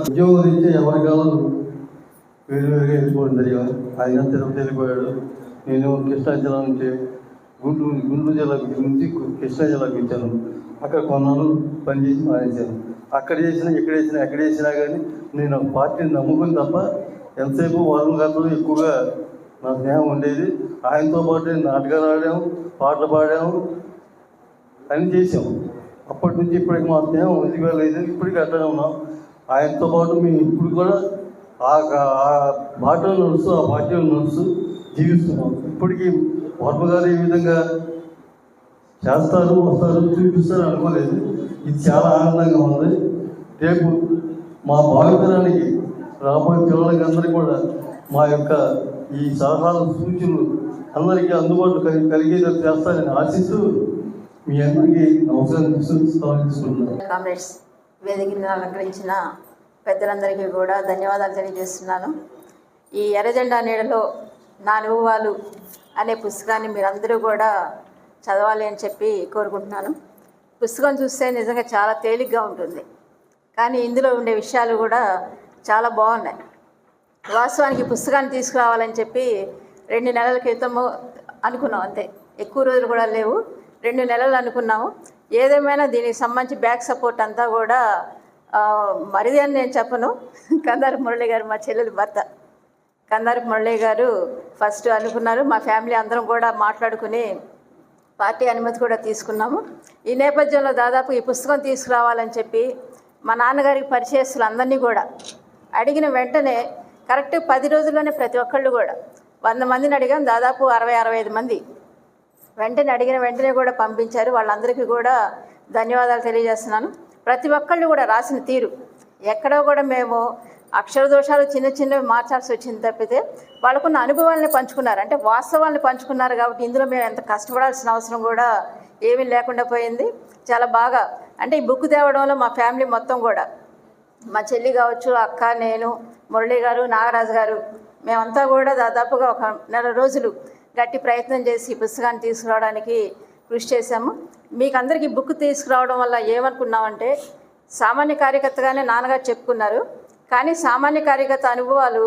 ఉద్యోగం నుంచి ఎవరి కాలం వేరువేరుగా వెళ్ళిపోవడం జరిగింది. ఆయన తిరుపతి వెళ్ళిపోయాడు, నేను కృష్ణా జిల్లా నుంచి గుంటూరు జిల్లా నుంచి కృష్ణా జిల్లాకి వచ్చాను. అక్కడ కొన్నాళ్ళు పనిచేసి మానేశాను. అక్కడ చేసినా ఇక్కడ చేసినా ఎక్కడ చేసినా కానీ నేను పార్టీని నమ్ముకుని తప్ప ఎంతసేపు వరుణ్ గారితో ఎక్కువగా నా స్నేహం ఉండేది. ఆయనతో పాటు నాటకాలు ఆడాము, పాటలు పాడాము, అన్నీ చేసాము. అప్పటి నుంచి ఇప్పటికి మా స్నేహం వెళ్ళలేదు. ఇప్పటికీ అట్లనే ఉన్నాం. ఆయనతో పాటు మేము ఇప్పుడు కూడా ఆ బాటలో నడుస్తూ ఆ పార్టీలో నడుస్తూ జీవిస్తున్నాం. ఇప్పటికీ వర్మ గారు ఈ విధంగా చేస్తారు, వస్తారు, చూపిస్తారు అనుకోలేదు. ఇది చాలా ఆనందంగా ఉంది. రేపు మా భావితరానికి రాబోయే పిల్లలకి అందరికీ కూడా మా యొక్క ఈ సలహాలు, సూచనలు అందరికీ అందుబాటులో కలిగేలా చేస్తారని ఆశిస్తూ మీ అందరికీ అవసరం తీసుకుంటున్నాను. కామ్రేడ్స్ వేదికను అలంకరించిన పెద్దలందరికీ కూడా ధన్యవాదాలు తెలియజేస్తున్నాను. ఈ ఎర్రజెండా నీడలో నా అనుభవాలు అనే పుస్తకాన్ని మీరందరూ కూడా చదవాలి అని చెప్పి కోరుకుంటున్నాను. పుస్తకం చూస్తే నిజంగా చాలా తేలిగ్గా ఉంటుంది, కానీ ఇందులో ఉండే విషయాలు కూడా చాలా బాగున్నాయి. వాస్తవానికి పుస్తకాన్ని తీసుకురావాలని చెప్పి 2 నెలల క్రితము అనుకున్నాం, అంతే, ఎక్కువ రోజులు కూడా లేవు, 2 నెలలు అనుకున్నాము. ఏదేమైనా దీనికి సంబంధించి బ్యాక్ సపోర్ట్ అంతా కూడా మరిది అని నేను చెప్పను, కందారపు మురళి గారు, మా చెల్లెలు భర్త కందారపు మురళి గారు ఫస్ట్ అనుకున్నారు. మా ఫ్యామిలీ అందరం కూడా మాట్లాడుకుని పార్టీ అనుమతి కూడా తీసుకున్నాము. ఈ నేపథ్యంలో దాదాపు ఈ పుస్తకం తీసుకురావాలని చెప్పి మా నాన్నగారికి పరిచయస్తులు అందరినీ కూడా అడిగిన వెంటనే కరెక్ట్ 10 రోజుల్లోనే ప్రతి ఒక్కళ్ళు కూడా 100 మందిని అడిగాం, దాదాపు 60-65 మంది వెంటనే అడిగిన వెంటనే కూడా పంపించారు. వాళ్ళందరికీ కూడా ధన్యవాదాలు తెలియజేస్తున్నాను. ప్రతి ఒక్కళ్ళు కూడా రాసిన తీరు ఎక్కడో కూడా మేము అక్షర దోషాలు చిన్న చిన్నవి మార్చాల్సి వచ్చింది తప్పితే వాళ్ళకున్న అనుభవాలని పంచుకున్నారు, అంటే వాస్తవాలను పంచుకున్నారు. కాబట్టి ఇందులో మేము ఎంత కష్టపడాల్సిన అవసరం కూడా ఏమీ లేకుండా పోయింది. చాలా బాగా, అంటే ఈ బుక్ తేవడంలో మా ఫ్యామిలీ మొత్తం కూడా, మా చెల్లి కావచ్చు, అక్క, నేను, మురళి గారు, నాగరాజు గారు, మేమంతా కూడా దాదాపుగా 1 నెల రోజులు గట్టి ప్రయత్నం చేసి ఈ పుస్తకాన్ని తీసుకురావడానికి కృషి చేశాము. మీకు అందరికీ బుక్ తీసుకురావడం వల్ల ఏమనుకున్నామంటే, సామాన్య కార్యకర్తగానే నాన్నగారు చెప్పుకున్నారు, కానీ సామాన్య కార్యకర్త అనుభవాలు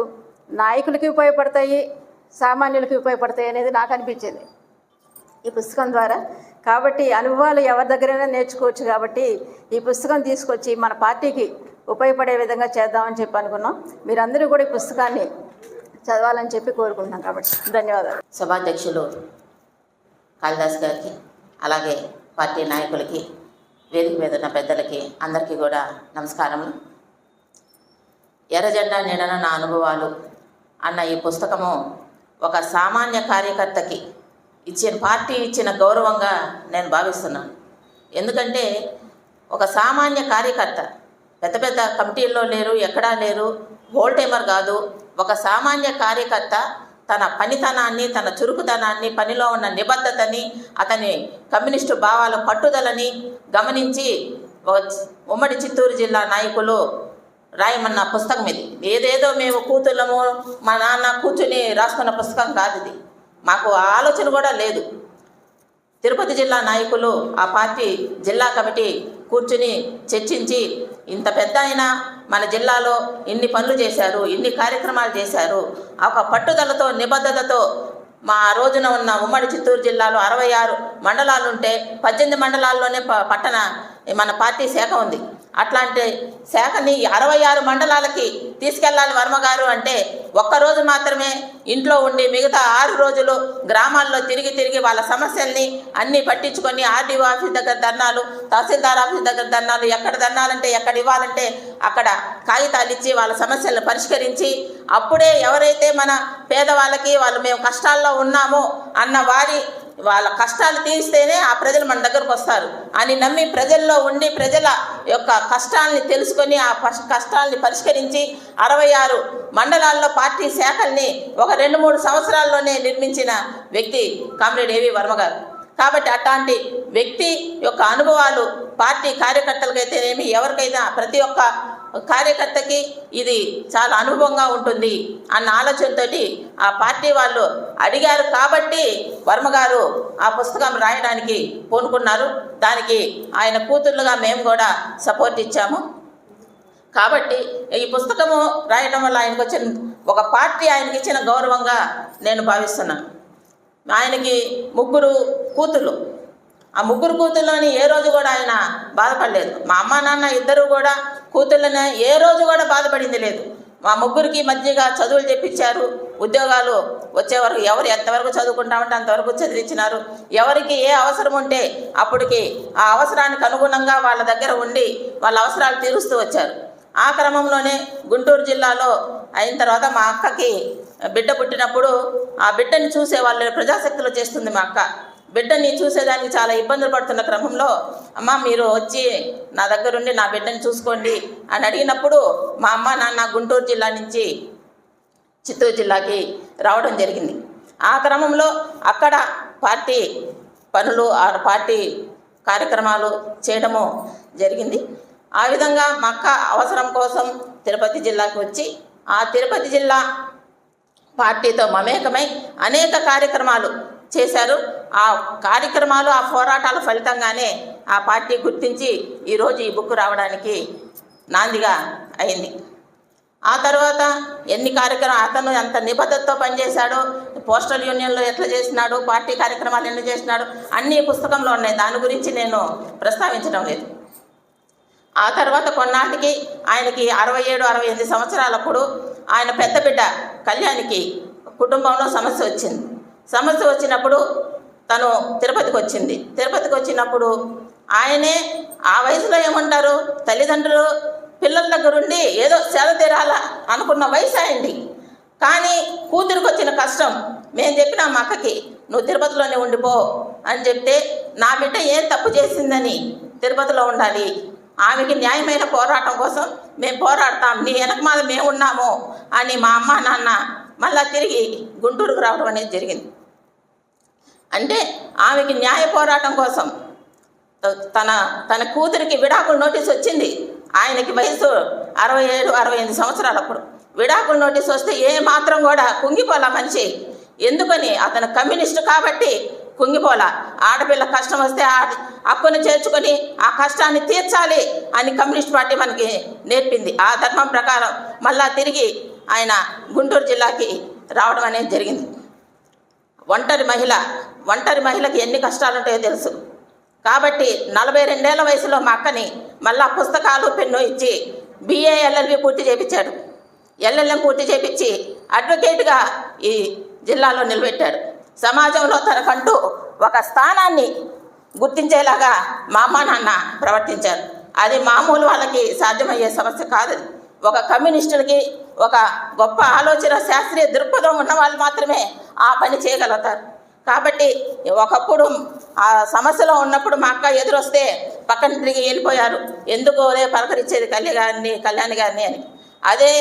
నాయకులకి ఉపయోగపడతాయి, సామాన్యులకి ఉపయోగపడతాయి అనేది నాకు అనిపించింది ఈ పుస్తకం ద్వారా. కాబట్టి అనుభవాలు ఎవరి దగ్గరైనా నేర్చుకోవచ్చు. కాబట్టి ఈ పుస్తకం తీసుకొచ్చి మన పార్టీకి ఉపయోగపడే విధంగా చేద్దామని చెప్పి అనుకున్నాం. మీరందరూ కూడా ఈ పుస్తకాన్ని చదవాలని చెప్పి కోరుకుంటున్నాం. కాబట్టి ధన్యవాదాలు. సభాధ్యక్షులు కాళిదాస్ గారికి, అలాగే పార్టీ నాయకులకి, వేదిక మీద ఉన్న పెద్దలకి అందరికీ కూడా నమస్కారములు. ఎర్రజెండా నీడన నా అనుభవాలు అన్న ఈ పుస్తకము ఒక సామాన్య కార్యకర్తకి పార్టీ ఇచ్చిన గౌరవంగా నేను భావిస్తున్నాను. ఎందుకంటే ఒక సామాన్య కార్యకర్త పెద్ద పెద్ద కమిటీల్లో లేరు, ఎక్కడా లేరు, హోల్ టైమర్ కాదు, ఒక సామాన్య కార్యకర్త తన పనితనాన్ని, తన చురుకుదనాన్ని, పనిలో ఉన్న నిబద్ధతని, అతని కమ్యూనిస్టు భావాల పట్టుదలని గమనించి ఉమ్మడి చిత్తూరు జిల్లా నాయకులు రాయమన్న పుస్తకం ఇది. ఏదేదో మేము కూతుళ్ళము, మా నాన్న కూర్చుని రాసుకున్న పుస్తకం కాదు ఇది. మాకు ఆలోచన కూడా లేదు. తిరుపతి జిల్లా నాయకులు, ఆ పార్టీ జిల్లా కమిటీ కూర్చుని చర్చించి, ఇంత పెద్ద అయినా మన జిల్లాలో ఇన్ని పనులు చేశారు, ఇన్ని కార్యక్రమాలు చేశారు, ఒక పట్టుదలతో, నిబద్ధతతో మా రోజున ఉన్న ఉమ్మడి చిత్తూరు జిల్లాలో 66 మండలాలు ఉంటే 18 మండలాల్లోనే పట్టణ మన పార్టీ శాఖ ఉంది. అట్లాంటి శాఖని 66 మండలాలకి తీసుకెళ్ళాలి వర్మగారు అంటే, ఒక్కరోజు మాత్రమే ఇంట్లో ఉండి మిగతా 6 రోజులు గ్రామాల్లో తిరిగి వాళ్ళ సమస్యల్ని అన్నీ పట్టించుకొని ఆర్డీఓ ఆఫీస్ దగ్గర ధర్నాలు, తహసీల్దార్ ఆఫీస్ దగ్గర ధర్నాలు, ఎక్కడ ధర్నాలంటే ఎక్కడ ఇవ్వాలంటే అక్కడ కాగితాలు ఇచ్చి వాళ్ళ సమస్యలను పరిష్కరించి, అప్పుడే ఎవరైతే మన పేదవాళ్ళకి వాళ్ళు మేము కష్టాల్లో ఉన్నామో అన్న వాళ్ళ కష్టాలు తీరిస్తేనే ఆ ప్రజలు మన దగ్గరకు వస్తారు అని నమ్మి ప్రజల్లో ఉండి ప్రజల యొక్క కష్టాలని తెలుసుకొని ఆ కష్టాలని పరిష్కరించి 66 మండలాల్లో పార్టీ శాఖల్ని ఒక 2-3 సంవత్సరాల్లోనే నిర్మించిన వ్యక్తి కామ్రేడ్ ఏవి వర్మ గారు. కాబట్టి అట్లాంటి వ్యక్తి యొక్క అనుభవాలు పార్టీ కార్యకర్తలకైతేనేమి, ఎవరికైనా ప్రతి ఒక్క కార్యకర్తకి ఇది చాలా అనుభవంగా ఉంటుంది అన్న ఆలోచనతోటి ఆ పార్టీ వాళ్ళు అడిగారు. కాబట్టి వర్మగారు ఆ పుస్తకం రాయడానికి పూనుకున్నారు. దానికి ఆయన కూతుర్లుగా మేము కూడా సపోర్ట్ ఇచ్చాము. కాబట్టి ఈ పుస్తకము రాయడం వల్ల ఆయనకు వచ్చిన ఒక పార్టీ ఆయనకి ఇచ్చిన గౌరవంగా నేను భావిస్తున్నాను. ఆయనకి 3 కూతుళ్ళు. ఆ 3 కూతుళ్ళని ఏ రోజు కూడా ఆయన బాధపడలేదు. మా అమ్మ నాన్న ఇద్దరు కూడా కూతుళ్ళని ఏ రోజు కూడా బాధపడింది లేదు. మా ముగ్గురికి మధ్యగా చదువులు చెప్పించారు. ఉద్యోగాలు వచ్చే వరకు ఎవరు ఎంతవరకు చదువుకుంటామంటే అంతవరకు చదివించినారు. ఎవరికి ఏ అవసరం ఉంటే అప్పటికి ఆ అవసరానికి అనుగుణంగా వాళ్ళ దగ్గర ఉండి వాళ్ళ అవసరాలు తీరుస్తూ వచ్చారు. ఆ క్రమంలోనే గుంటూరు జిల్లాలో అయిన తర్వాత మా అక్కకి బిడ్డ పుట్టినప్పుడు ఆ బిడ్డని చూసే వాళ్ళు ప్రజాశక్తిలో చేస్తుంది మా అక్క. బిడ్డని చూసేదానికి చాలా ఇబ్బందులు పడుతున్న క్రమంలో అమ్మ మీరు వచ్చి నా దగ్గరుండి నా బిడ్డని చూసుకోండి అని అడిగినప్పుడు మా అమ్మ నాన్న గుంటూరు జిల్లా నుంచి చిత్తూరు జిల్లాకి రావడం జరిగింది. ఆ క్రమంలో అక్కడ పార్టీ పనులు ఆ పార్టీ కార్యక్రమాలు చేయడము జరిగింది. ఆ విధంగా మా అక్క అవసరం కోసం తిరుపతి జిల్లాకి వచ్చి ఆ తిరుపతి జిల్లా పార్టీతో మమేకమై అనేక కార్యక్రమాలు చేశారు. ఆ కార్యక్రమాలు ఆ పోరాటాల ఫలితంగానే ఆ పార్టీ గుర్తించి ఈరోజు ఈ బుక్ రావడానికి నాందిగా అయింది. ఆ తర్వాత ఎన్ని కార్యక్రమాలు అతను ఎంత నిబద్ధతతో పనిచేశాడో, పోస్టల్ యూనియన్లో ఎట్లా చేసినాడు, పార్టీ కార్యక్రమాలు ఎన్ని చేసినాడు అన్నీ పుస్తకంలో ఉన్నాయి. దాని గురించి నేను ప్రస్తావించడం లేదు. ఆ తర్వాత కొన్నాటికి ఆయనకి 67-68 సంవత్సరాలప్పుడు ఆయన పెద్ద బిడ్డ కళ్యాణికి కుటుంబంలో సమస్య వచ్చింది. సమస్య వచ్చినప్పుడు తను తిరుపతికి వచ్చింది. తిరుపతికి వచ్చినప్పుడు ఆయనే ఆ వయసులో ఏమంటారు, తల్లిదండ్రులు పిల్లల దగ్గరుండి ఏదో సేద తీరాల అనుకున్న వయసు అయింది. కానీ కూతురికి వచ్చిన కష్టం మేము చెప్పిన మా అక్కకి నువ్వు తిరుపతిలోనే ఉండిపో అని చెప్తే నా బిడ్డ ఏం తప్పు చేసిందని తిరుపతిలో ఉండాలి, ఆమెకి న్యాయమైన పోరాటం కోసం మేము పోరాడతాం, నీ వెనకమాల మేము ఉన్నాము అని మా అమ్మ నాన్న మళ్ళా తిరిగి గుంటూరుకు రావడం అనేది జరిగింది. అంటే ఆమెకి న్యాయ పోరాటం కోసం తన కూతురికి విడాకుల నోటీస్ వచ్చింది. ఆయనకి వయసు 67-68 సంవత్సరాలప్పుడు విడాకుల నోటీస్ వస్తే ఏ మాత్రం కూడా కుంగిపోలా మనిషి. ఎందుకని అతను కమ్యూనిస్టు కాబట్టి కుంగిపోలా. ఆడపిల్ల కష్టం వస్తే హక్కును చేర్చుకొని ఆ కష్టాన్ని తీర్చాలి అని కమ్యూనిస్ట్ పార్టీ మనకి నేర్పింది. ఆ ధర్మం ప్రకారం మళ్ళా తిరిగి ఆయన గుంటూరు జిల్లాకి రావడం అనేది జరిగింది. ఒంటరి మహిళకి ఎన్ని కష్టాలు ఉంటాయో తెలుసు. కాబట్టి 42 ఏళ్ల వయసులో మా అక్కని మళ్ళా పుస్తకాలు పెన్ను ఇచ్చి BA LLB పూర్తి చేయించాడు. LLM పూర్తి చేయించి అడ్వకేట్గా ఈ జిల్లాలో నిలబెట్టాడు. సమాజంలో తనకంటూ ఒక స్థానాన్ని గుర్తించేలాగా మా అమ్మ నాన్న ప్రవర్తించారు. అది మామూలు వాళ్ళకి సాధ్యమయ్యే సమస్య కాదు. ఒక కమ్యూనిస్టులకి ఒక గొప్ప ఆలోచన శాస్త్రీయ దృక్పథం ఉన్న వాళ్ళు మాత్రమే ఆ పని చేయగలుగుతారు. కాబట్టి ఒకప్పుడు ఆ సమస్యలో ఉన్నప్పుడు మా అక్క ఎదురొస్తే పక్కన తిరిగి వెళ్ళిపోయారు. ఎందుకు పలకరించేది కళ్యాణి గారిని అని. అదే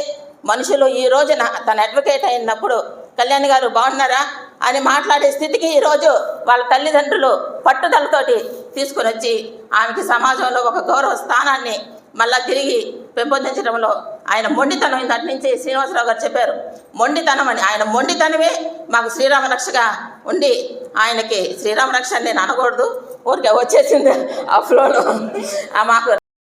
మనుషులు ఈ రోజున తన అడ్వకేట్ అయినప్పుడు కళ్యాణి గారు బాగున్నారా అని మాట్లాడే స్థితికి ఈరోజు వాళ్ళ తల్లిదండ్రులు పట్టుదలతోటి తీసుకుని వచ్చి ఆమెకి సమాజంలో ఒక గౌరవ స్థానాన్ని మళ్ళా తిరిగి పెంపొందించడంలో ఆయన మొండితనం ఇంతటి నుంచి శ్రీనివాసరావు గారు చెప్పారు. మొండితనం అని ఆయన మొండితనమే మాకు శ్రీరామరక్షగా ఉండి ఆయనకి శ్రీరామరక్ష నేను అనకూడదు, ఊరికే వచ్చేసింది ఆ ఫ్లోలో మాకు